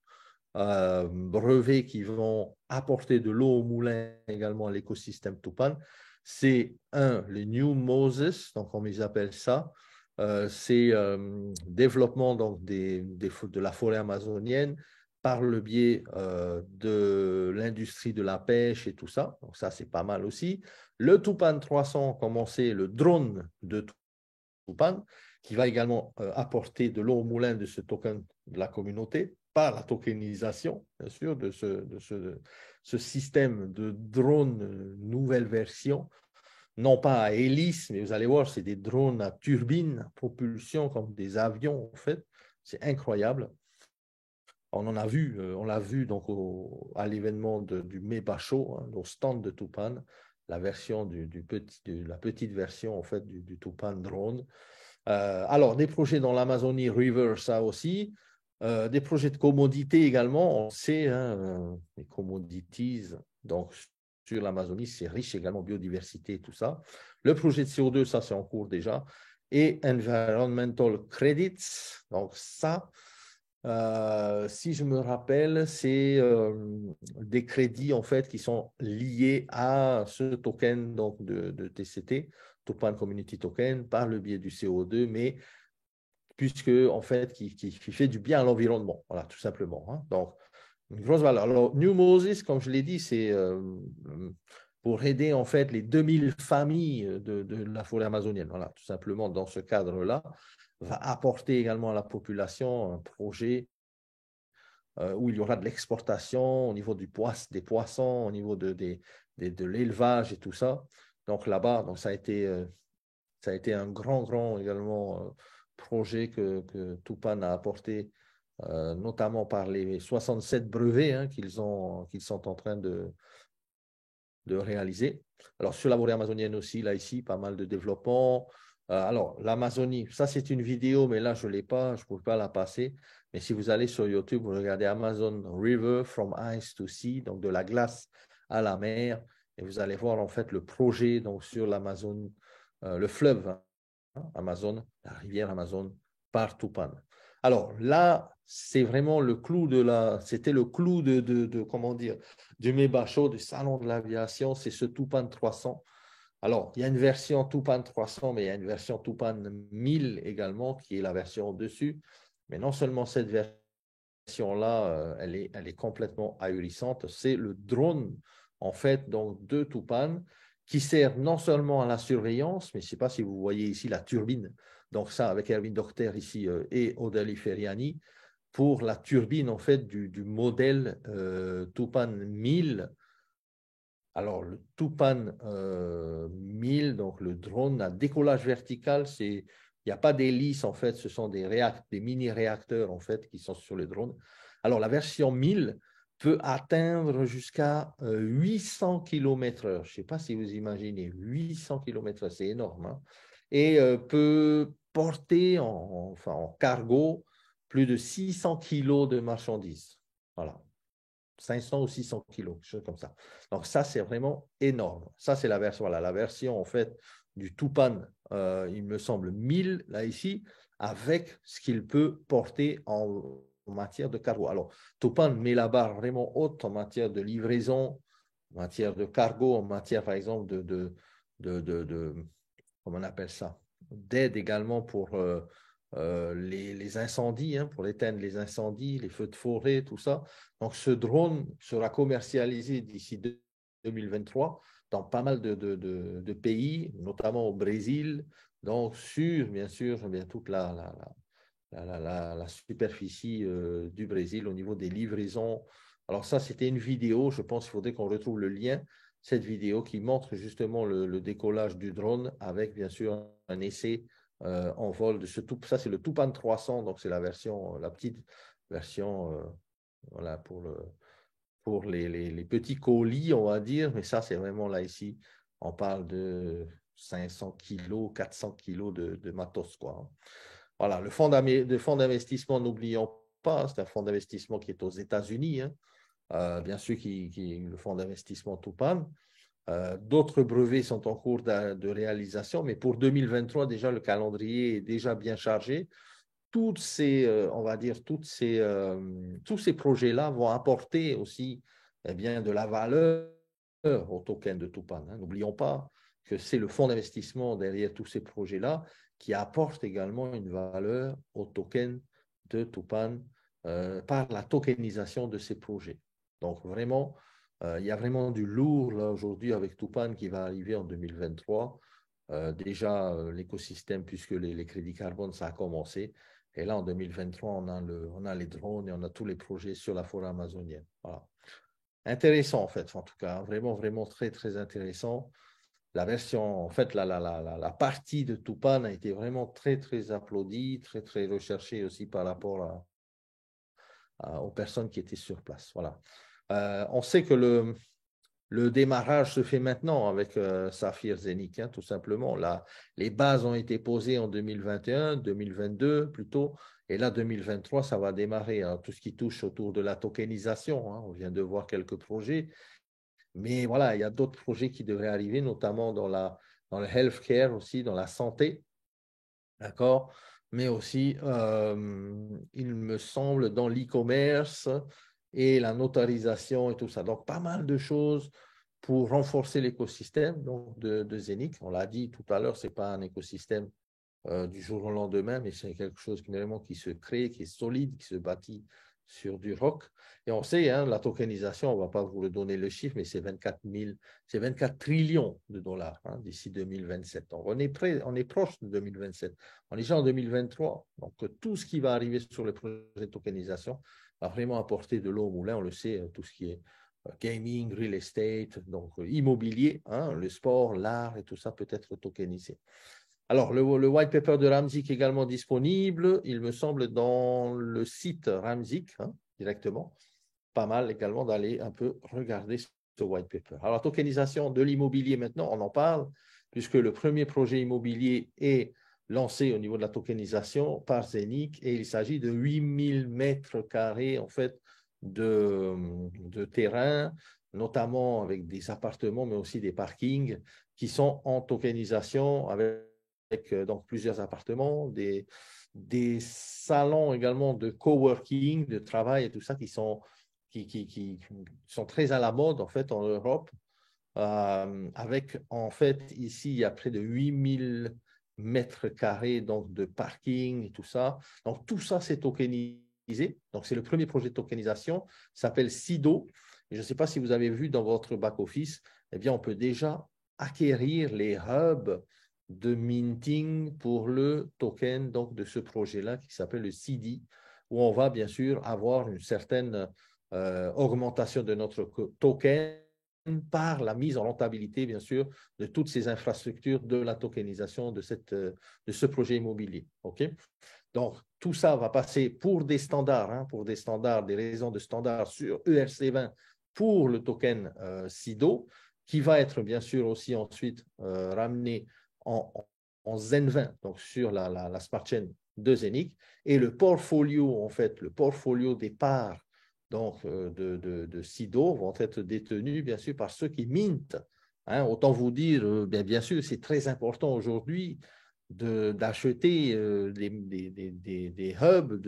brevets qui vont apporter de l'eau au moulin également à l'écosystème Tupan. C'est le New Moses, donc on les appelle ça. C'est développement donc de la forêt amazonienne par le biais de l'industrie de la pêche et tout ça. Donc ça, c'est pas mal aussi. Le Tupan 300, comme on sait, le drone de Tupan, qui va également apporter de l'eau au moulin de ce token de la communauté par la tokenisation, bien sûr, de ce système de drone nouvelle version, non pas à hélice, mais vous allez voir, c'est des drones à turbine, à propulsion, comme des avions, en fait. C'est incroyable. On en a vu, on l'a vu donc à l'événement du Meba Show, hein, au stand de Tupan, la version la petite version en fait du Tupan drone. Alors, des projets dans l'Amazonie River, ça aussi. Des projets de commodités également. On sait, hein, les commodities, donc sur l'Amazonie, c'est riche également en biodiversité et tout ça. Le projet de CO2, ça c'est en cours déjà. Et Environmental Credits, donc ça, si je me rappelle, c'est des crédits en fait qui sont liés à ce token donc, de TCT, Tupan Community Token, par le biais du CO2, mais puisque en fait qui fait du bien à l'environnement, voilà, tout simplement. Hein. Donc, une grosse valeur. Alors, New Moses, comme je l'ai dit, c'est pour aider en fait les 2000 familles de la forêt amazonienne, voilà, tout simplement dans ce cadre-là, va apporter également à la population un projet où il y aura de l'exportation au niveau des poissons, au niveau de l'élevage et tout ça. Donc là-bas, donc ça a été un grand également projet que Tupan a apporté, notamment par les 67 brevets hein, qu'ils sont en train de réaliser. Alors, sur la forêt amazonienne aussi, là, ici, pas mal de développement. Alors, l'Amazonie, ça, c'est une vidéo, mais là, je ne l'ai pas, je ne peux pas la passer. Mais si vous allez sur YouTube, vous regardez Amazon River from Ice to Sea, donc de la glace à la mer, et vous allez voir, en fait, le projet donc, sur l'Amazon, le fleuve hein, Amazon, la rivière Amazon, par Tupan. Alors, là, c'est vraiment le clou c'était le clou comment dire, du Meba Show, du salon de l'aviation, c'est ce Tupan 300. Alors, il y a une version Tupan 300, mais il y a une version Tupan 1000 également, qui est la version au-dessus. Mais non seulement cette version version-là, elle est complètement ahurissante. C'est le drone, en fait, donc, de Tupan, qui sert non seulement à la surveillance, mais je ne sais pas si vous voyez ici la turbine, donc ça, avec Erwin Docter ici et Odali Feriani, pour la turbine, en fait, du modèle Tupan 1000. Alors, le Tupan 1000, donc le drone à décollage vertical, il n'y a pas d'hélice en fait, ce sont des mini-réacteurs en fait qui sont sur le drone. Alors, la version 1000 peut atteindre jusqu'à 800 km/h. Je ne sais pas si vous imaginez, 800 km/h, c'est énorme. Hein, et peut porter enfin, en cargo plus de 600 kilos de marchandises. Voilà. 500 ou 600 kilos, quelque chose comme ça. Donc, ça, c'est vraiment énorme. Ça, c'est la version, voilà, la version, en fait, du Tupan, il me semble, 1000, là, ici, avec ce qu'il peut porter en matière de cargo. Alors, Tupan met la barre vraiment haute en matière de livraison, en matière de cargo, en matière, par exemple, de comment on appelle ça, d'aide également pour les incendies, hein, pour éteindre les incendies, les feux de forêt, tout ça. Donc, ce drone sera commercialisé d'ici 2023 dans pas mal de pays, notamment au Brésil, donc sur, bien sûr, toute la superficie du Brésil au niveau des livraisons. Alors ça, c'était une vidéo, je pense qu'il faudrait qu'on retrouve le lien, cette vidéo qui montre justement le décollage du drone avec, bien sûr, un essai en vol de ce tout. Ça, c'est le Tupan 300, donc c'est la version, la petite version voilà, pour les petits colis, on va dire. Mais ça, c'est vraiment là, ici, on parle de 500 kilos, 400 kilos de matos, quoi. Voilà, le fonds d'investissement, n'oublions pas, c'est un fonds d'investissement qui est aux États-Unis, hein. Bien sûr, le fonds d'investissement Tupan. D'autres brevets sont en cours de réalisation, mais pour 2023, déjà, le calendrier est déjà bien chargé. Toutes ces, on va dire, tous ces projets-là vont apporter aussi eh bien, de la valeur au token de Tupan. Hein. N'oublions pas que c'est le fonds d'investissement derrière tous ces projets-là qui apporte également une valeur au token de Tupan par la tokenisation de ces projets. Donc, vraiment, il y a vraiment du lourd là aujourd'hui avec Tupan qui va arriver en 2023. Déjà, l'écosystème, puisque les crédits carbone, ça a commencé. Et là, en 2023, on a les drones et on a tous les projets sur la forêt amazonienne. Voilà. Intéressant, en fait, en tout cas. Vraiment, vraiment très, très intéressant. La version, en fait, la partie de Tupan a été vraiment très, très applaudie, très, très recherchée aussi par rapport aux personnes qui étaient sur place. Voilà. On sait que le démarrage se fait maintenant avec Saphir Zenic, hein, tout simplement. Là, les bases ont été posées en 2021, 2022 plutôt, et là, 2023, ça va démarrer. Hein, tout ce qui touche autour de la tokenisation, hein, on vient de voir quelques projets, mais voilà, il y a d'autres projets qui devraient arriver, notamment dans le healthcare aussi, dans la santé, d'accord, mais aussi, il me semble, dans l'e-commerce et la notarisation et tout ça. Donc, pas mal de choses pour renforcer l'écosystème de Zenic. On l'a dit tout à l'heure, ce n'est pas un écosystème du jour au lendemain, mais c'est quelque chose vraiment qui se crée, qui est solide, qui se bâtit sur du rock. Et on sait, hein, la tokenisation, on ne va pas vous donner le chiffre, mais c'est 24 trillions de dollars hein, d'ici 2027. Donc, on est proche de 2027. On est déjà en 2023. Donc, tout ce qui va arriver sur le projet de tokenisation va vraiment apporter de l'eau au moulin. On le sait, tout ce qui est gaming, real estate, donc immobilier, hein, le sport, l'art et tout ça peut être tokenisé. Alors, le white paper de Ramzik est également disponible, il me semble, dans le site Ramzik, hein, directement. Pas mal également d'aller un peu regarder ce white paper. Alors, la tokenisation de l'immobilier maintenant, on en parle, puisque le premier projet immobilier est lancé au niveau de la tokenisation par Zenic et il s'agit de 8000 mètres carrés en fait, de terrain, notamment avec des appartements, mais aussi des parkings qui sont en tokenisation avec donc plusieurs appartements, des salons également de coworking, de travail et tout ça qui sont très à la mode en fait en Europe. Avec en fait ici il y a près de 8000 mètres carrés donc de parking et tout ça. Donc tout ça c'est tokenisé Donc, c'est le premier projet de tokenisation, s'appelle SIDO. Et je ne sais pas si vous avez vu dans votre back-office, eh bien, on peut déjà acquérir les hubs de minting pour le token donc, de ce projet-là qui s'appelle le CD, où on va bien sûr avoir une certaine augmentation de notre token par la mise en rentabilité, bien sûr, de toutes ces infrastructures de la tokenisation de ce projet immobilier. Okay? Donc, tout ça va passer pour des standards, des raisons de standards sur ERC20 pour le token SIDO, qui va être bien sûr aussi ensuite ramené en Zen20, donc sur la smart chain de Zenic. Et le portfolio, en fait, le portfolio des parts donc, de SIDO vont être détenus, bien sûr, par ceux qui mintent. Autant vous dire, bien sûr, c'est très important aujourd'hui d'acheter des hubs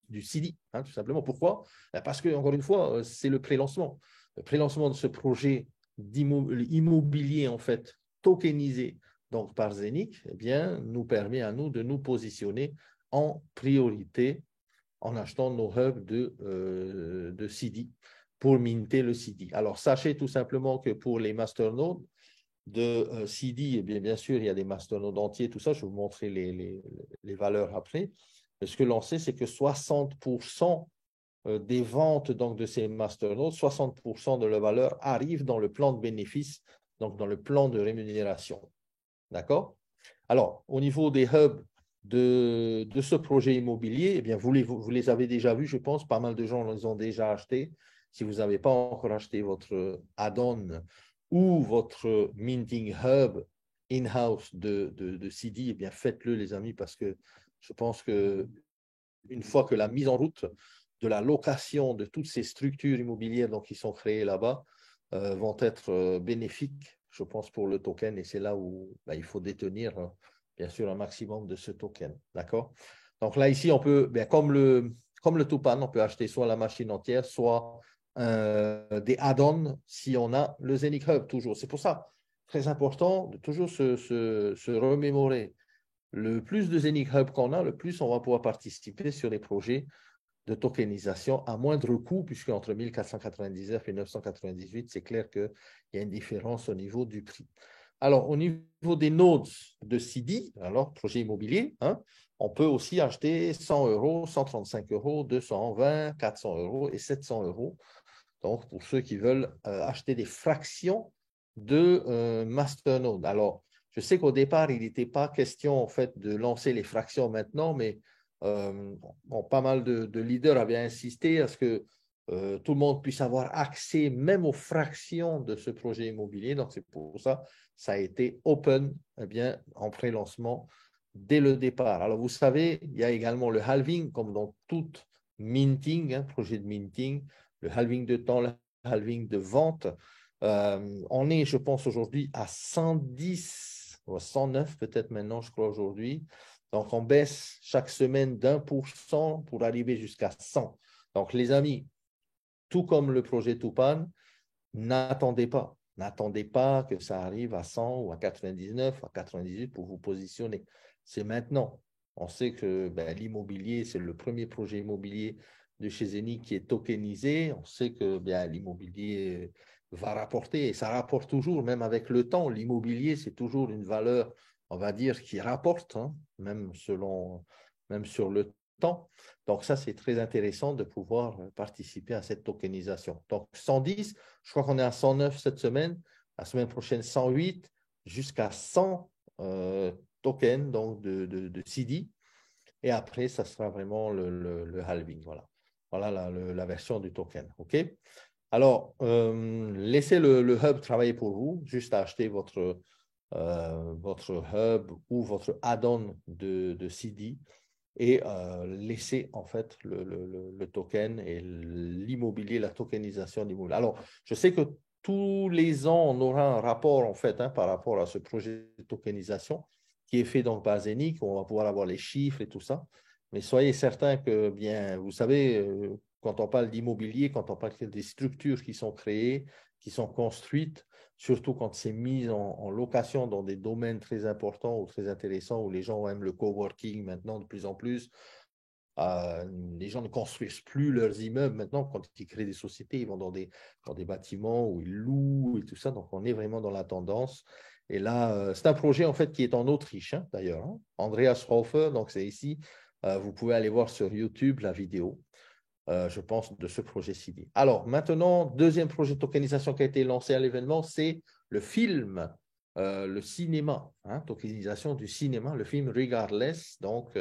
du CD, tout simplement. Pourquoi? Parce que, encore une fois, c'est le pré-lancement. Le pré-lancement de ce projet immobilier, en fait, tokenisé donc, par Zenic, eh bien, nous permet à nous de nous positionner en priorité en achetant nos hubs de CD pour minter le CD. Alors, sachez tout simplement que pour les masternodes de CD, eh bien sûr, il y a des masternodes entiers, tout ça. Je vais vous montrer les valeurs après. Mais ce que l'on sait, c'est que 60% des ventes donc, de ces masternodes, 60% de la valeur arrive dans le plan de bénéfices, donc dans le plan de rémunération. D'accord? Alors, au niveau des hubs de ce projet immobilier, eh bien, vous les avez déjà vus, je pense. Pas mal de gens les ont déjà achetés. Si vous n'avez pas encore acheté votre add-on ou votre minting hub in-house de CD, eh bien, faites-le, les amis, parce que je pense que une fois que la mise en route de la location de toutes ces structures immobilières donc, qui sont créées là-bas vont être bénéfiques, je pense, pour le token. Et c'est là où il faut détenir, bien sûr, un maximum de ce token. D'accord? Donc là, ici, on peut, comme le Tupan, on peut acheter soit la machine entière, soit des add-ons si on a le Zenic Hub, toujours. C'est pour ça, très important de toujours se remémorer. Le plus de Zenic Hub qu'on a, le plus on va pouvoir participer sur les projets de tokenisation à moindre coût, puisque entre 1499 et 998, c'est clair qu'il y a une différence au niveau du prix. Alors, au niveau des nodes de CD, alors projet immobilier, on peut aussi acheter 100 euros, 135 euros, 220, 400 euros et 700 euros. Donc, pour ceux qui veulent acheter des fractions de masternode. Alors, je sais qu'au départ, il n'était pas question en fait de lancer les fractions maintenant, mais pas mal de leaders avaient insisté à ce que tout le monde puisse avoir accès même aux fractions de ce projet immobilier. Donc, c'est pour ça que ça a été open en pré-lancement dès le départ. Alors, vous savez, il y a également le halving, comme dans tout minting, projet de minting, le halving de temps, le halving de vente. On est, je pense, aujourd'hui à 110 ou 109 peut-être maintenant, je crois, aujourd'hui. Donc, on baisse chaque semaine d'1% pour arriver jusqu'à 100. Donc, les amis, tout comme le projet Tupan, n'attendez pas que ça arrive à 100 ou à 99, à 98 pour vous positionner. C'est maintenant. On sait que l'immobilier, c'est le premier projet immobilier de chez Zenic qui est tokenisé. On sait que l'immobilier va rapporter, et ça rapporte toujours, même avec le temps. L'immobilier, c'est toujours une valeur, on va dire, qui rapporte, même sur le temps. Donc, ça, c'est très intéressant de pouvoir participer à cette tokenisation. Donc, 110, je crois qu'on est à 109 cette semaine. La semaine prochaine, 108, jusqu'à 100 tokens donc de CD. Et après, ça sera vraiment le halving. Voilà la version du token. OK? Alors, laissez le hub travailler pour vous. Juste à acheter votre hub ou votre add-on de CD et laisser en fait le token et l'immobilier, la tokenisation d'immobilier. Alors, je sais que tous les ans, on aura un rapport en fait par rapport à ce projet de tokenisation qui est fait donc par Zenic. On va pouvoir avoir les chiffres et tout ça. Mais soyez certains que, bien, vous savez, quand on parle d'immobilier, quand on parle des structures qui sont créées, qui sont construites, surtout quand c'est mis en location dans des domaines très importants ou très intéressants où les gens aiment le coworking maintenant de plus en plus, Les gens ne construisent plus leurs immeubles maintenant. Quand ils créent des sociétés, ils vont dans des bâtiments où ils louent et tout ça. Donc, on est vraiment dans la tendance. Et là, c'est un projet en fait qui est en Autriche, hein, d'ailleurs. Hein. Andreas Hofer, donc c'est ici. Vous pouvez aller voir sur YouTube la vidéo, je pense, de ce projet-ci. Alors, maintenant, deuxième projet de tokenisation qui a été lancé à l'événement, c'est le film, le cinéma, hein, tokenisation du cinéma, le film Regardless. Donc,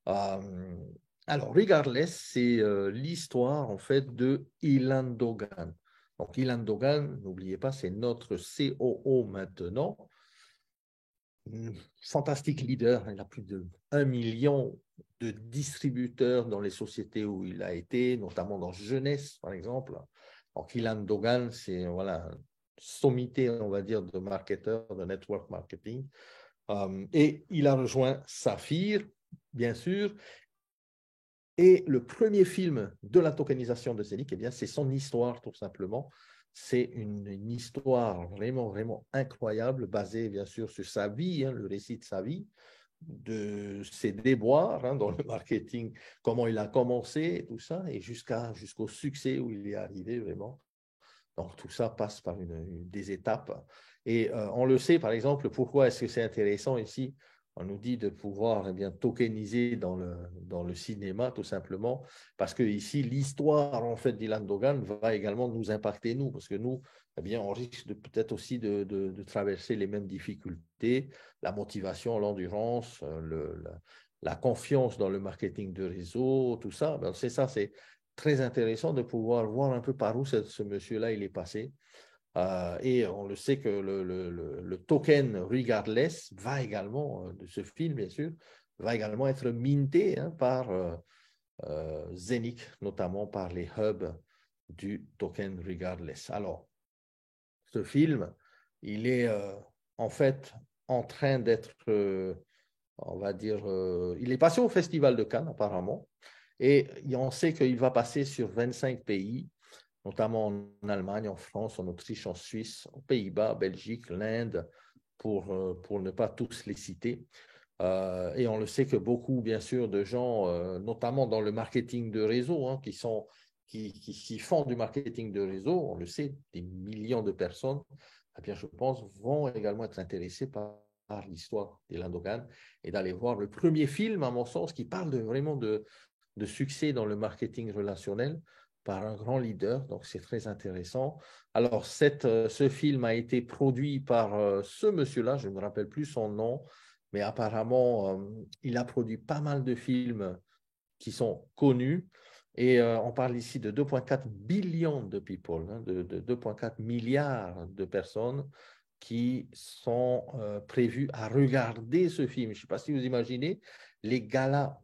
alors, Regardless, c'est l'histoire en fait de Ilan Dogan. Donc, Ilan Dogan, n'oubliez pas, c'est notre COO maintenant. Fantastique leader, il a plus de 1 million de distributeurs dans les sociétés où il a été, notamment dans Jeunesse, par exemple. Donc, Ilan Dogan, c'est voilà, sommité, on va dire, de marketeur, de network marketing. Et il a rejoint Saphir, bien sûr. Et le premier film de la tokenisation de Zenic, eh bien, c'est son histoire, tout simplement. C'est une histoire vraiment, vraiment incroyable, basée, bien sûr, sur sa vie, hein, le récit de sa vie, de ses déboires hein, dans le marketing, comment il a commencé, tout ça, et jusqu'au succès où il est arrivé, vraiment. Donc, tout ça passe par des étapes. Et on le sait, par exemple, pourquoi est-ce que c'est intéressant ici? On nous dit de pouvoir eh bien, tokeniser dans le cinéma, tout simplement, parce que ici, l'histoire en fait, d'Ilan Dogan va également nous impacter, nous, parce que nous, eh bien, on risque peut-être aussi de traverser les mêmes difficultés, la motivation, l'endurance, la confiance dans le marketing de réseau, tout ça. Ben, c'est ça, c'est très intéressant de pouvoir voir un peu par où ce monsieur-là il est passé. Et on le sait que le token Regardless va également, de ce film bien sûr, va également être minté hein, par Zenic, notamment par les hubs du token Regardless. Alors, ce film, il est en fait en train d'être, on va dire, il est passé au Festival de Cannes apparemment, et on sait qu'il va passer sur 25 pays, notamment en Allemagne, en France, en Autriche, en Suisse, aux Pays-Bas, Belgique, l'Inde, pour ne pas tous les citer. Et on le sait que beaucoup, bien sûr, de gens, notamment dans le marketing de réseau, hein, qui font du marketing de réseau, on le sait, des millions de personnes, eh bien, je pense, vont également être intéressés par l'histoire d'Ilan Dogan et d'aller voir le premier film, à mon sens, qui parle vraiment de succès dans le marketing relationnel par un grand leader. Donc, c'est très intéressant. Alors, ce film a été produit par ce monsieur-là, je ne me rappelle plus son nom, mais apparemment, il a produit pas mal de films qui sont connus. Et on parle ici de 2,4 billions de people, hein, de 2,4 milliards de personnes qui sont prévues à regarder ce film. Je ne sais pas si vous imaginez les galas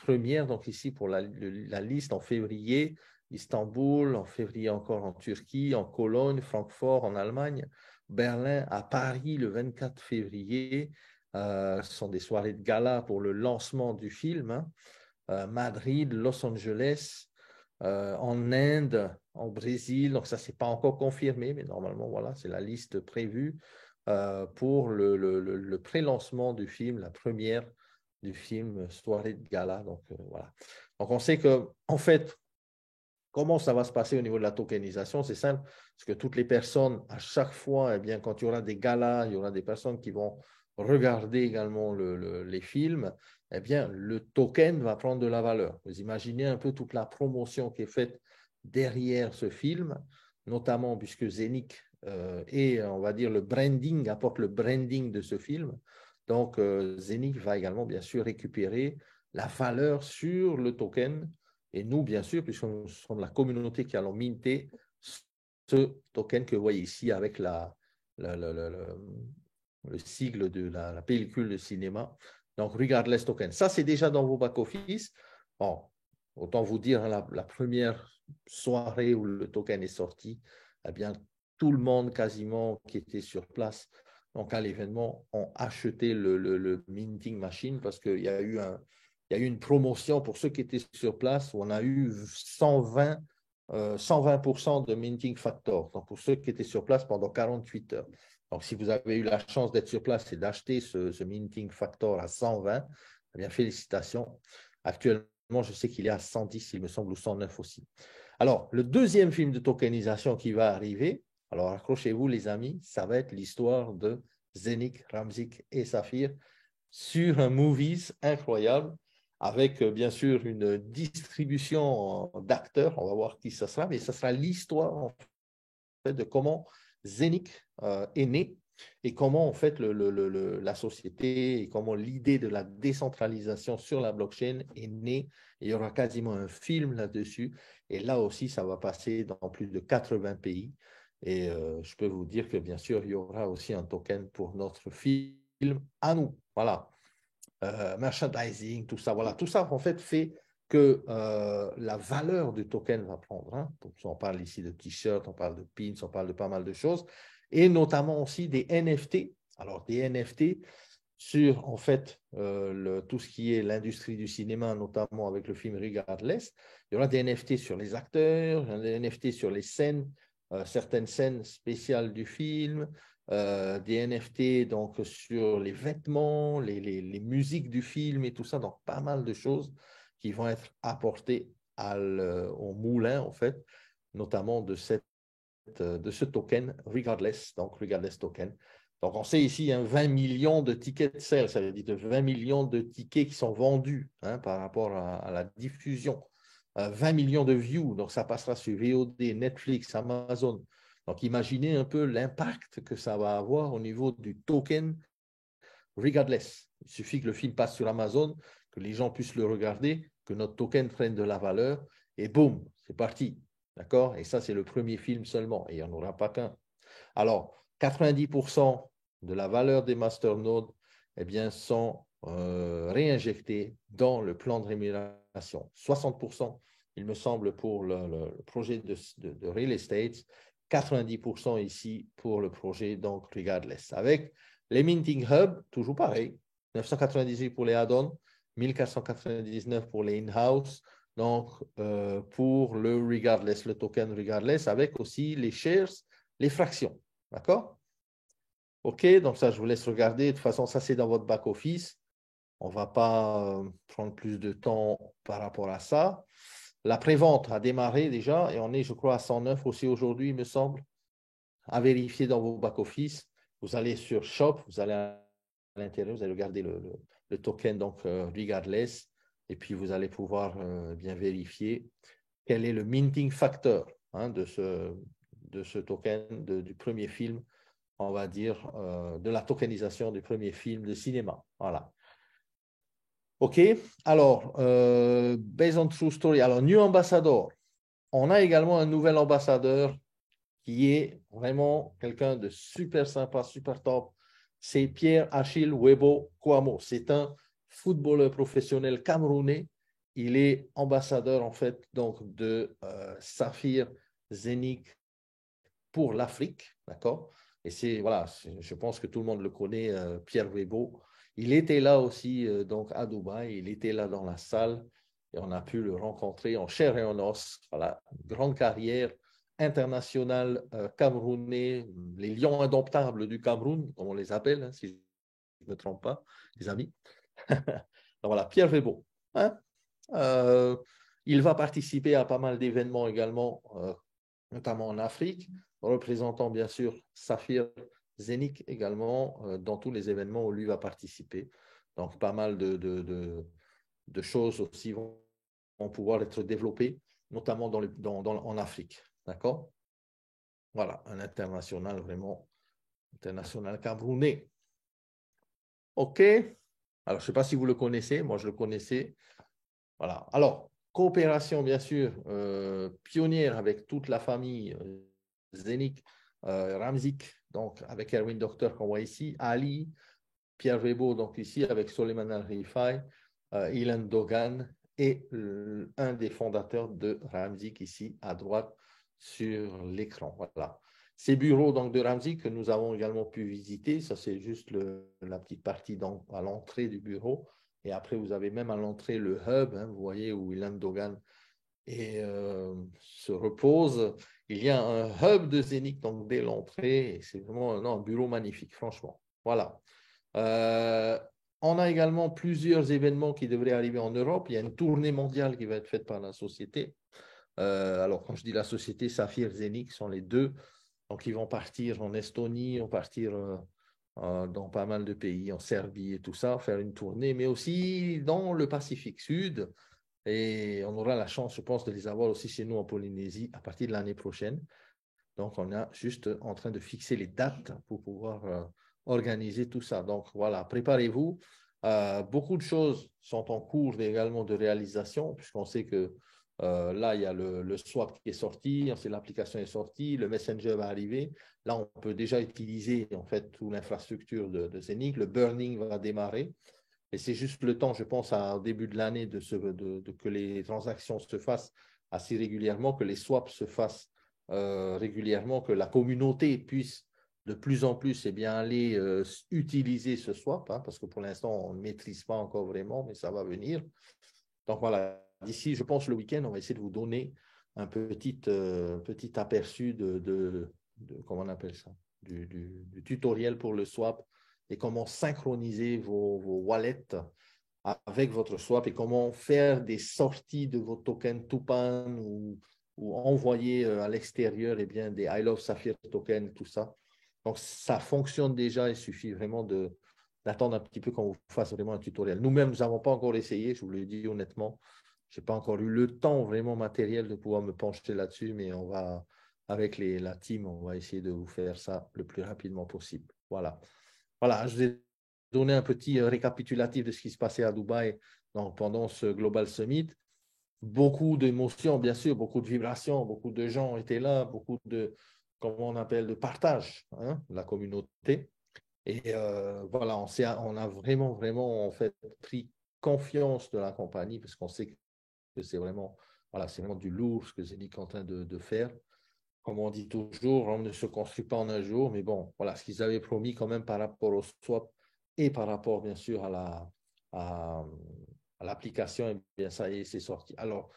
premières, donc ici pour la liste en février, Istanbul, en février encore en Turquie, en Cologne, Francfort en Allemagne, Berlin, à Paris le 24 février. Ce sont des soirées de gala pour le lancement du film. Hein. Madrid, Los Angeles, en Inde, au Brésil. Donc ça, ce n'est pas encore confirmé, mais normalement, voilà, c'est la liste prévue pour le pré-lancement du film, la première du film soirée de gala. Donc voilà. Donc on sait que, en fait, comment ça va se passer au niveau de la tokenisation? C'est simple, parce que toutes les personnes, à chaque fois, eh bien, quand il y aura des galas, il y aura des personnes qui vont regarder également les films, eh bien, le token va prendre de la valeur. Vous imaginez un peu toute la promotion qui est faite derrière ce film, notamment puisque Zenic et, on va dire, le branding, apporte le branding de ce film. Donc, Zenic va également, bien sûr, récupérer la valeur sur le token. Et nous, bien sûr, puisque nous sommes la communauté qui allons minter ce token que vous voyez ici avec le sigle de la pellicule de cinéma. Donc, Regardless Token. Ça, c'est déjà dans vos back-office. Bon, autant vous dire, hein, la première soirée où le token est sorti, eh bien, tout le monde quasiment qui était sur place, donc à l'événement, ont acheté le minting machine parce qu'il y a eu une promotion pour ceux qui étaient sur place où on a eu 120% de minting factor. Donc, pour ceux qui étaient sur place pendant 48 heures. Donc, si vous avez eu la chance d'être sur place et d'acheter ce minting factor à 120, eh bien, félicitations. Actuellement, je sais qu'il est à 110, il me semble, ou 109 aussi. Alors, le deuxième film de tokenisation qui va arriver, alors accrochez-vous les amis, ça va être l'histoire de Zenik, Ramzik et Safir sur un movies incroyable avec bien sûr une distribution d'acteurs, on va voir qui ça sera, mais ça sera l'histoire en fait, de comment Zenik est né et comment en fait la société et comment l'idée de la décentralisation sur la blockchain est née. Il y aura quasiment un film là-dessus et là aussi ça va passer dans plus de 80 pays et je peux vous dire que bien sûr il y aura aussi un token pour notre film à nous. Voilà. Merchandising, tout ça. Voilà, tout ça en fait que la valeur du token va prendre. Hein. On parle ici de t-shirts, on parle de pins, on parle de pas mal de choses, et notamment aussi des NFT. Alors des NFT sur en fait tout ce qui est l'industrie du cinéma, notamment avec le film Regardless. Il y aura des NFT sur les acteurs, il y aura des NFT sur les scènes, certaines scènes spéciales du film. Des NFT donc sur les vêtements, les musiques du film et tout ça, donc pas mal de choses qui vont être apportées au moulin en fait, notamment de ce token Regardless, donc Regardless token. Donc on sait ici 20 millions de tickets de sale, ça veut dire de 20 millions de tickets qui sont vendus par rapport à la diffusion. 20 millions de views, donc ça passera sur VOD, Netflix, Amazon. Donc, imaginez un peu l'impact que ça va avoir au niveau du token regardless. Il suffit que le film passe sur Amazon, que les gens puissent le regarder, que notre token prenne de la valeur, et boum, c'est parti. D'accord? Et ça, c'est le premier film seulement, et il n'y en aura pas qu'un. Alors, 90% de la valeur des masternodes eh bien, sont réinjectés dans le plan de rémunération. 60%, il me semble, pour le projet de real estate, 90% ici pour le projet donc Regardless. Avec les Minting Hub, toujours pareil, 998 pour les add-ons, 1499 pour les in-house, donc pour le Regardless, le token Regardless, avec aussi les shares, les fractions. D'accord? OK, donc ça, je vous laisse regarder. De toute façon, ça, c'est dans votre back-office. On ne va pas prendre plus de temps par rapport à ça. La prévente a démarré déjà et on est, je crois, à 109 aussi aujourd'hui, il me semble. À vérifier dans vos back-office. Vous allez sur Shop, vous allez à l'intérieur, vous allez regarder le token, donc Regardless, et puis vous allez pouvoir bien vérifier quel est le minting factor de ce token du premier film, on va dire, de la tokenisation du premier film de cinéma. Voilà. OK. Alors, based on true story. Alors, new ambassador. On a également un nouvel ambassadeur qui est vraiment quelqu'un de super sympa, super top. C'est Pierre-Achille Webo Kouamo. C'est un footballeur professionnel camerounais. Il est ambassadeur, en fait, donc de Saphir Zenik pour l'Afrique, d'accord? Et voilà, je pense que tout le monde le connaît, Pierre Webo. Il était là aussi, donc à Dubaï, il était là dans la salle et on a pu le rencontrer en chair et en os. Voilà, grande carrière internationale camerounais, les lions indomptables du Cameroun, comme on les appelle, hein, si je ne me trompe pas, les amis. Donc voilà, Pierre Webo. Hein? Il va participer à pas mal d'événements également, notamment en Afrique, représentant bien sûr Saphir Zenik également dans tous les événements où lui va participer. Donc, pas mal de choses aussi vont pouvoir être développées, notamment en Afrique. D'accord? Voilà, un international vraiment, international camerounais. OK. Alors, je ne sais pas si vous le connaissez, moi je le connaissais. Voilà. Alors, coopération, bien sûr, pionnière avec toute la famille Zenik, Ramzik, donc avec Erwin Docteur qu'on voit ici, Ali, Pierre Webo, donc ici avec Soleiman Al-Rifai, Ilan Dogan et un des fondateurs de Ramzik ici à droite sur l'écran. Voilà. Ces bureaux donc, de Ramzik que nous avons également pu visiter, ça c'est juste la petite partie à l'entrée du bureau. Et après, vous avez même à l'entrée le hub, hein, vous voyez, où Ilan Dogan se repose. Il y a un hub de Zenik donc dès l'entrée. C'est vraiment un bureau magnifique, franchement. Voilà. On a également plusieurs événements qui devraient arriver en Europe. Il y a une tournée mondiale qui va être faite par la société. Alors, quand je dis la société, Saphir, Zenic sont les deux. Donc, ils vont partir en Estonie, ils vont partir dans pas mal de pays, en Serbie et tout ça, faire une tournée, mais aussi dans le Pacifique Sud. Et on aura la chance, je pense, de les avoir aussi chez nous en Polynésie à partir de l'année prochaine. Donc, on est juste en train de fixer les dates pour pouvoir organiser tout ça. Donc, voilà, préparez-vous. Beaucoup de choses sont en cours également de réalisation, puisqu'on sait que là, il y a le swap qui est sorti, l'application est sortie, le Messenger va arriver. Là, on peut déjà utiliser en fait toute l'infrastructure de Zenic. Le burning va démarrer. Et c'est juste le temps, je pense, au début de l'année que les transactions se fassent assez régulièrement, que les swaps se fassent régulièrement, que la communauté puisse de plus en plus aller utiliser ce swap, hein, parce que pour l'instant, on ne maîtrise pas encore vraiment, mais ça va venir. Donc voilà, d'ici, je pense, le week-end, on va essayer de vous donner un petit aperçu comment on appelle ça, du tutoriel pour le swap et comment synchroniser vos wallets avec votre swap et comment faire des sorties de vos tokens Tupan ou envoyer à l'extérieur des I Love Saphir tokens, tout ça. Donc, ça fonctionne déjà. Il suffit vraiment d'attendre un petit peu qu'on vous fasse vraiment un tutoriel. Nous-mêmes, nous n'avons pas encore essayé, je vous le dis honnêtement. Je n'ai pas encore eu le temps vraiment matériel de pouvoir me pencher là-dessus, mais on va, avec la team, on va essayer de vous faire ça le plus rapidement possible. Voilà. Voilà, je vous ai donné un petit récapitulatif de ce qui se passait à Dubaï pendant ce Global Summit. Beaucoup d'émotions, bien sûr, beaucoup de vibrations, beaucoup de gens étaient là, beaucoup de, comment on appelle, de partage, hein, de la communauté. Et voilà, on a vraiment, vraiment en fait, pris confiance de la compagnie parce qu'on sait que c'est vraiment, voilà, c'est vraiment du lourd ce que Zenic est en train de faire. Comme on dit toujours, on ne se construit pas en un jour, mais bon, voilà, ce qu'ils avaient promis quand même par rapport au swap et par rapport, bien sûr, à l'application, eh bien, ça y est, c'est sorti. Alors,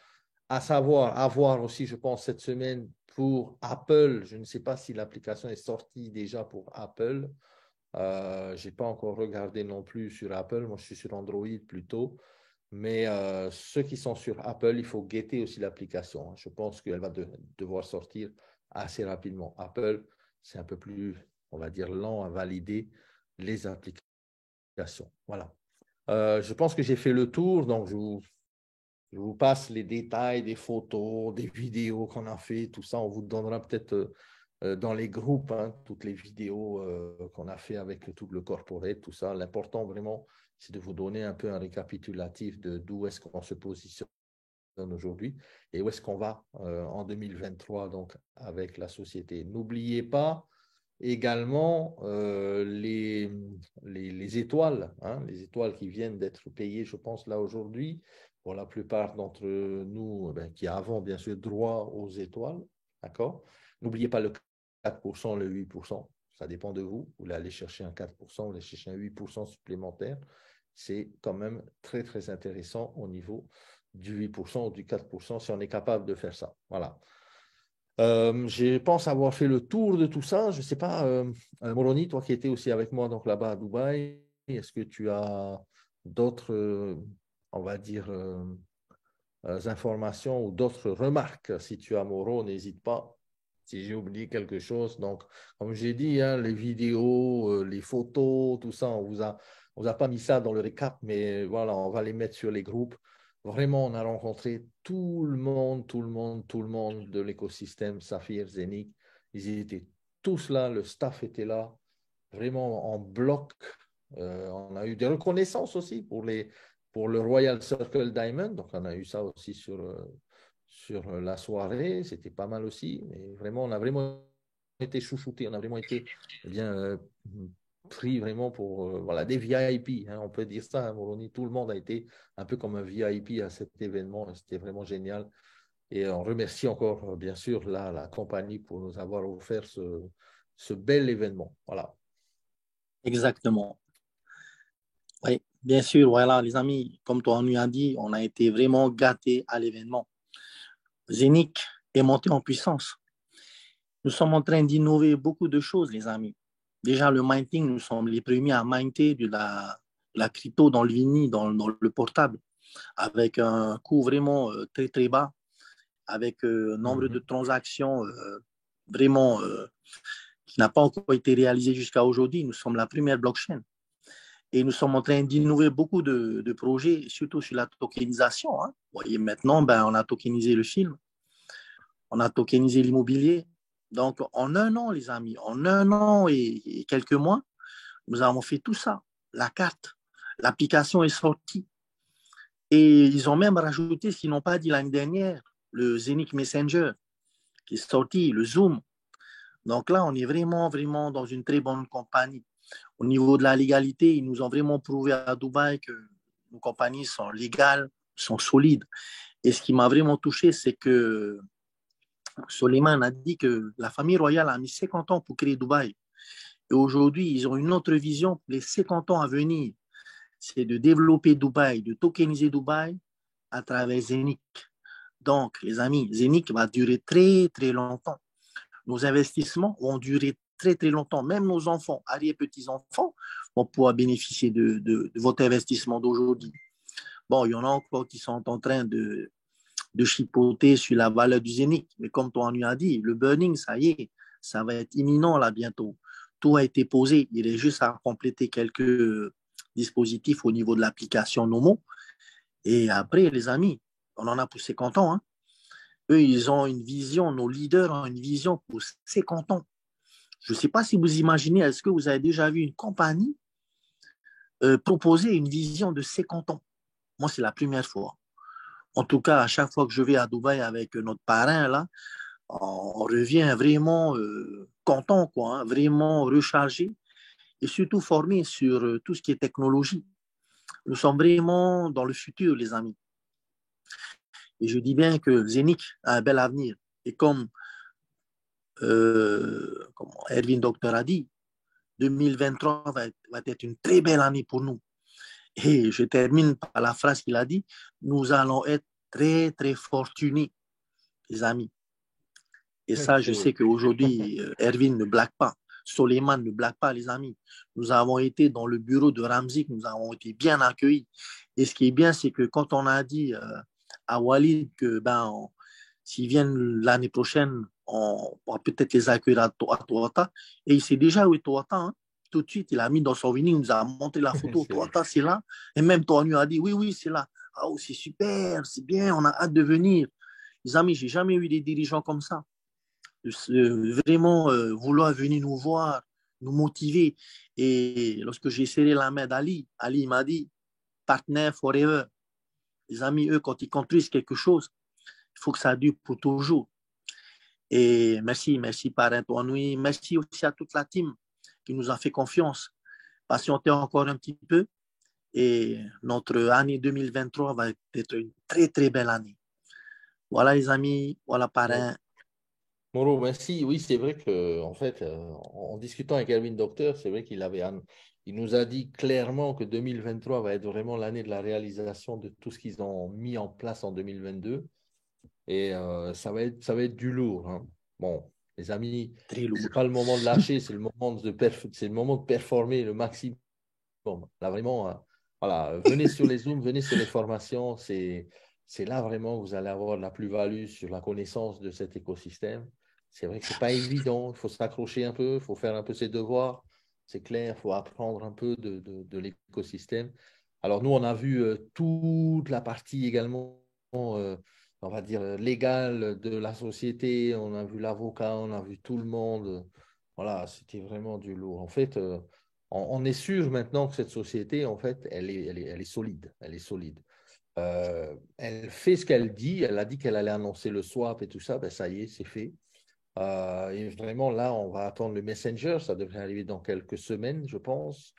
à voir aussi, je pense, cette semaine pour Apple. Je ne sais pas si l'application est sortie déjà pour Apple. Je n'ai pas encore regardé non plus sur Apple. Moi, je suis sur Android plutôt. Mais ceux qui sont sur Apple, il faut guetter aussi l'application. Je pense qu'elle va devoir sortir assez rapidement. Apple, c'est un peu plus, on va dire, lent à valider les applications. Voilà. Je pense que j'ai fait le tour. Donc, je vous passe les détails des photos, des vidéos qu'on a fait, tout ça. On vous donnera peut-être dans les groupes, hein, toutes les vidéos qu'on a fait avec tout le corporate, tout ça. L'important vraiment, c'est de vous donner un peu un récapitulatif de d'où est-ce qu'on se positionne aujourd'hui et où est-ce qu'on va en 2023 donc, avec la société. N'oubliez pas également les étoiles, hein, les étoiles qui viennent d'être payées, je pense, là aujourd'hui, pour la plupart d'entre nous qui avons bien sûr droit aux étoiles. D'accord? N'oubliez pas le 4%, le 8%, ça dépend de vous. Vous voulez aller chercher un 4%, vous voulez chercher un 8% supplémentaire. C'est quand même très, très intéressant au niveau du 8% ou du 4% si on est capable de faire ça. Voilà. Je pense avoir fait le tour de tout ça. Je ne sais pas, Moroni, toi qui étais aussi avec moi donc là-bas à Dubaï, est-ce que tu as d'autres, on va dire, informations ou d'autres remarques? Si tu as, Moro, n'hésite pas. Si j'ai oublié quelque chose. Donc, comme j'ai dit, hein, les vidéos, les photos, tout ça, on vous a pas mis ça dans le récap, mais voilà, on va les mettre sur les groupes. Vraiment, on a rencontré tout le monde, tout le monde, tout le monde de l'écosystème Saphir, Zenic. Ils étaient tous là, le staff était là, vraiment en bloc. On a eu des reconnaissances aussi pour le Royal Circle Diamond. Donc, on a eu ça aussi sur la soirée. C'était pas mal aussi. Mais vraiment, on a vraiment été chouchoutés. On a vraiment été pris vraiment pour voilà, des VIP. Hein, on peut dire ça, hein, Moroni. Tout le monde a été un peu comme un VIP à cet événement. C'était vraiment génial. Et on remercie encore, bien sûr, la compagnie pour nous avoir offert ce bel événement. Voilà. Exactement. Oui, bien sûr, voilà, les amis, comme toi, on lui a dit, on a été vraiment gâtés à l'événement. Zenic est monté en puissance. Nous sommes en train d'innover beaucoup de choses, les amis. Déjà, le minting, nous sommes les premiers à minter la crypto dans le Vini, dans le portable, avec un coût vraiment très, très bas, avec un nombre de transactions vraiment qui n'a pas encore été réalisé jusqu'à aujourd'hui. Nous sommes la première blockchain. Et nous sommes en train d'innover beaucoup de projets, surtout sur la tokenisation. Hein. Vous voyez, maintenant, on a tokenisé le film, on a tokenisé l'immobilier. Donc, en un an, les amis, en un an et quelques mois, nous avons fait tout ça. La carte, l'application est sortie. Et ils ont même rajouté, ce qu'ils n'ont pas dit l'année dernière, le Zenith Messenger qui est sorti, le Zoom. Donc là, on est vraiment, vraiment dans une très bonne compagnie. Au niveau de la légalité, ils nous ont vraiment prouvé à Dubaï que nos compagnies sont légales, sont solides. Et ce qui m'a vraiment touché, c'est que Soleiman a dit que la famille royale a mis 50 ans pour créer Dubaï. Et aujourd'hui, ils ont une autre vision pour les 50 ans à venir. C'est de développer Dubaï, de tokeniser Dubaï à travers Zenic. Donc, les amis, Zenic va durer très, très longtemps. Nos investissements vont durer très, très longtemps. Même nos enfants, arrière-petits-enfants, vont pouvoir bénéficier de votre investissement d'aujourd'hui. Bon, il y en a encore qui sont en train de chipoter sur la valeur du Zénith. Mais comme toi, on a dit, le burning, ça y est, ça va être imminent là bientôt. Tout a été posé. Il est juste à compléter quelques dispositifs au niveau de l'application Nomo. Et après, les amis, on en a pour 50 ans. Hein. Eux, ils ont une vision, nos leaders ont une vision pour 50 ans. Je ne sais pas si vous imaginez, est-ce que vous avez déjà vu une compagnie proposer une vision de 50 ans? Moi, c'est la première fois. En tout cas, à chaque fois que je vais à Dubaï avec notre parrain, là, on revient vraiment content, quoi, hein, vraiment rechargé et surtout formé sur tout ce qui est technologie. Nous sommes vraiment dans le futur, les amis. Et je dis bien que Zénith a un bel avenir. Et comme Erwin Docteur a dit, 2023 va être une très belle année pour nous. Et je termine par la phrase qu'il a dit, nous allons être très, très fortunés, les amis. Et ça, je sais qu'aujourd'hui, Erwin ne blague pas. Soleiman ne blague pas, les amis. Nous avons été dans le bureau de Ramzik, nous avons été bien accueillis. Et ce qui est bien, c'est que quand on a dit à Walid que s'ils viennent l'année prochaine, on va peut-être les accueillir à Toata. Et il sait déjà où est Toata. Hein. Tout de suite, il a mis dans son vinyle, il nous a montré la photo. Toata, c'est là. Et même Tony a dit, oui, oui, c'est là. Ah, oh, c'est super, c'est bien, on a hâte de venir. Les amis, j'ai jamais eu des dirigeants comme ça. Vraiment vouloir venir nous voir, nous motiver. Et lorsque j'ai serré la main d'Ali, Ali m'a dit, partner forever. Les amis, eux, quand ils construisent quelque chose, il faut que ça dure pour toujours. Et merci parrain Toanoui, merci aussi à toute la team qui nous a fait confiance. Patientez encore un petit peu et notre année 2023 va être une très très belle année. Voilà les amis, voilà parrain. Moro, merci. Oui, c'est vrai que en fait, en discutant avec Erwin Docteur, c'est vrai il nous a dit clairement que 2023 va être vraiment l'année de la réalisation de tout ce qu'ils ont mis en place en 2022. Et ça va être du lourd. Hein. Bon, les amis, ce n'est pas le moment de lâcher, c'est le moment de performer le maximum. Là, vraiment, voilà, venez sur les Zooms, venez sur les formations. C'est là vraiment que vous allez avoir de la plus-value sur la connaissance de cet écosystème. C'est vrai que ce n'est pas évident, il faut s'accrocher un peu, il faut faire un peu ses devoirs. C'est clair, il faut apprendre un peu de l'écosystème. Alors, nous, on a vu toute la partie également, on va dire, légale de la société. On a vu l'avocat, on a vu tout le monde. Voilà, c'était vraiment du lourd. En fait, on est sûr maintenant que cette société, en fait, elle est solide. Elle est solide. Elle fait ce qu'elle dit. Elle a dit qu'elle allait annoncer le swap et tout ça. Ben, ça y est, c'est fait. Et vraiment, là, on va attendre le Messenger. Ça devrait arriver dans quelques semaines, je pense.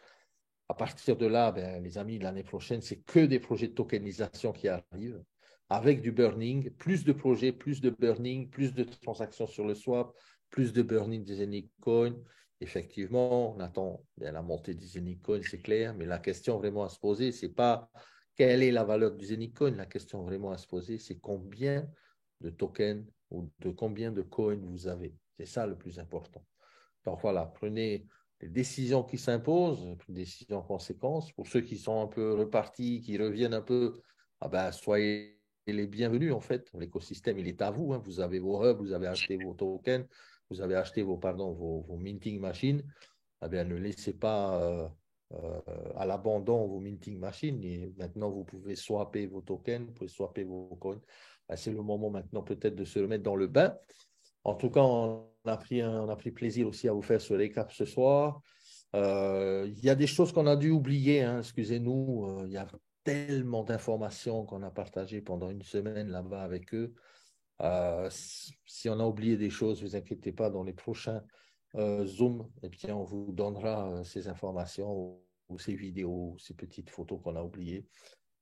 À partir de là, ben, les amis, l'année prochaine, c'est que des projets de tokenisation qui arrivent avec du burning, plus de projets, plus de burning, plus de transactions sur le swap, plus de burning des Anycoin. Effectivement, on attend bien la montée des Anycoin, c'est clair, mais la question vraiment à se poser, ce n'est pas quelle est la valeur du Anycoin. La question vraiment à se poser, c'est combien de tokens ou de combien de coins vous avez. C'est ça le plus important. Donc voilà, prenez les décisions qui s'imposent, les décisions en conséquence. Pour ceux qui sont un peu repartis, qui reviennent un peu, ah ben, soyez les bienvenus en fait. L'écosystème, il est à vous. Hein. Vous avez vos hubs, vous avez acheté vos tokens, vous avez acheté vos minting machines. Ah bien, ne laissez pas à l'abandon vos minting machines. Et maintenant, vous pouvez swapper vos tokens, vous pouvez swapper vos coins. Ben, c'est le moment maintenant peut-être de se remettre dans le bain. En tout cas, on a pris plaisir aussi à vous faire ce récap ce soir. Il y a des choses qu'on a dû oublier, hein, excusez-nous. Il y a tellement d'informations qu'on a partagées pendant une semaine là-bas avec eux. Si on a oublié des choses, ne vous inquiétez pas, dans les prochains Zoom, eh bien, on vous donnera ces informations ou ces vidéos, ces petites photos qu'on a oubliées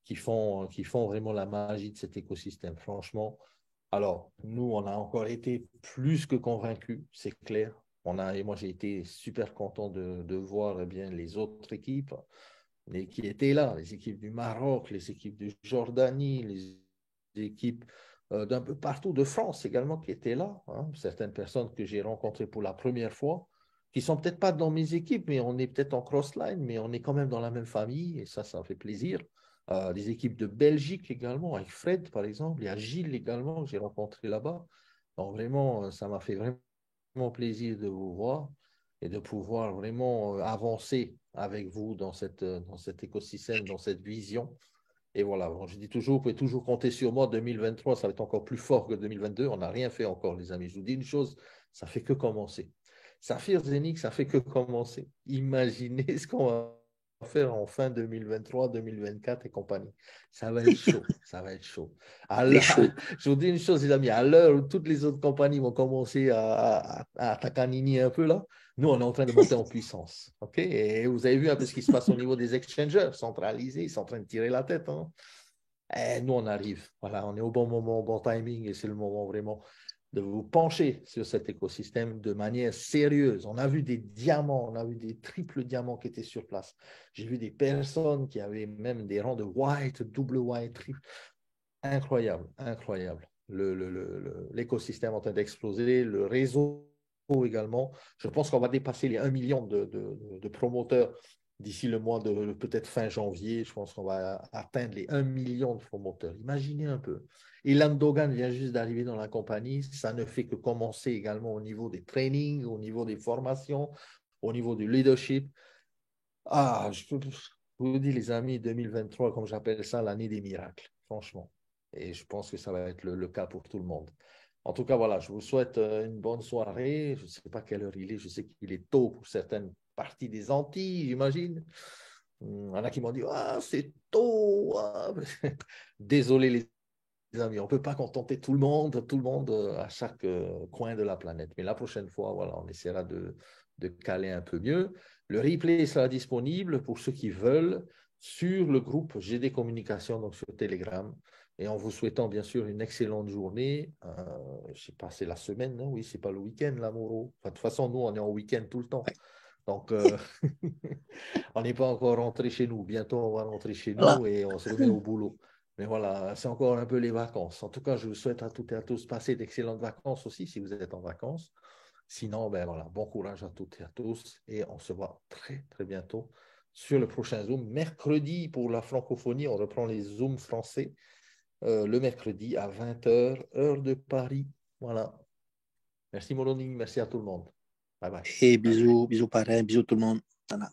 qui font vraiment la magie de cet écosystème. Franchement, alors, nous, on a encore été plus que convaincus, c'est clair. Et moi, j'ai été super content de voir eh bien, les autres équipes qui étaient là, les équipes du Maroc, les équipes de Jordanie, les équipes d'un peu partout de France également qui étaient là. Hein. Certaines personnes que j'ai rencontrées pour la première fois, qui ne sont peut-être pas dans mes équipes, mais on est peut-être en cross-line, mais on est quand même dans la même famille, et ça fait plaisir. Des équipes de Belgique également, avec Fred par exemple, il y a Gilles également que j'ai rencontré là-bas. Donc vraiment, ça m'a fait vraiment plaisir de vous voir et de pouvoir vraiment avancer avec vous dans cet écosystème, dans cette vision. Et voilà, bon, je dis toujours, vous pouvez toujours compter sur moi. 2023, ça va être encore plus fort que 2022. On n'a rien fait encore, les amis. Je vous dis une chose, ça fait que commencer. Saphir Zenix, ça fait que commencer. Imaginez ce qu'on va faire en fin 2023, 2024 et compagnie. Ça va être chaud, ça va être chaud. Je vous dis une chose, les amis, à l'heure où toutes les autres compagnies vont commencer à tacaniner un peu là, nous, on est en train de monter en puissance. Okay, et vous avez vu un peu ce qui se passe au niveau des exchangers centralisés, ils sont en train de tirer la tête. Hein. Et nous, on arrive. Voilà, on est au bon moment, au bon timing, et c'est le moment vraiment de vous pencher sur cet écosystème de manière sérieuse. On a vu des diamants, on a vu des triples diamants qui étaient sur place. J'ai vu des personnes qui avaient même des rangs de white, double white, triple. Incroyable, incroyable. L'écosystème est en train d'exploser, le réseau également. Je pense qu'on va dépasser les 1 million de promoteurs d'ici le mois de peut-être fin janvier. Je pense qu'on va atteindre les 1 million de promoteurs. Imaginez un peu. Ilan Dogan vient juste d'arriver dans la compagnie. Ça ne fait que commencer également au niveau des trainings, au niveau des formations, au niveau du leadership. Je vous dis, les amis, 2023, comme j'appelle ça, l'année des miracles, franchement. Et je pense que ça va être le cas pour tout le monde. En tout cas, voilà, je vous souhaite une bonne soirée. Je ne sais pas quelle heure il est. Je sais qu'il est tôt pour certaines parties des Antilles, j'imagine. Il y en a qui m'ont dit, c'est tôt. Désolé, les amis, on ne peut pas contenter tout le monde à chaque coin de la planète. Mais la prochaine fois, voilà, on essaiera de caler un peu mieux. Le replay sera disponible pour ceux qui veulent sur le groupe GD Communication, donc sur Telegram. Et en vous souhaitant bien sûr une excellente journée. Je ne sais pas, c'est la semaine, non? Oui, ce n'est pas le week-end, là, Moreau. Enfin, de toute façon, nous, on est en week-end tout le temps. Donc, on n'est pas encore rentré chez nous. Bientôt, on va rentrer chez nous et on se remet au boulot. Mais voilà, c'est encore un peu les vacances. En tout cas, je vous souhaite à toutes et à tous passer d'excellentes vacances aussi si vous êtes en vacances. Sinon, ben voilà, bon courage à toutes et à tous et on se voit très, très bientôt sur le prochain Zoom. Mercredi, pour la francophonie, on reprend les Zooms français le mercredi à 20h, heure de Paris. Voilà. Merci Moloni, merci à tout le monde. Bye bye. Et bisous, bisous pareil, bisous tout le monde. Voilà.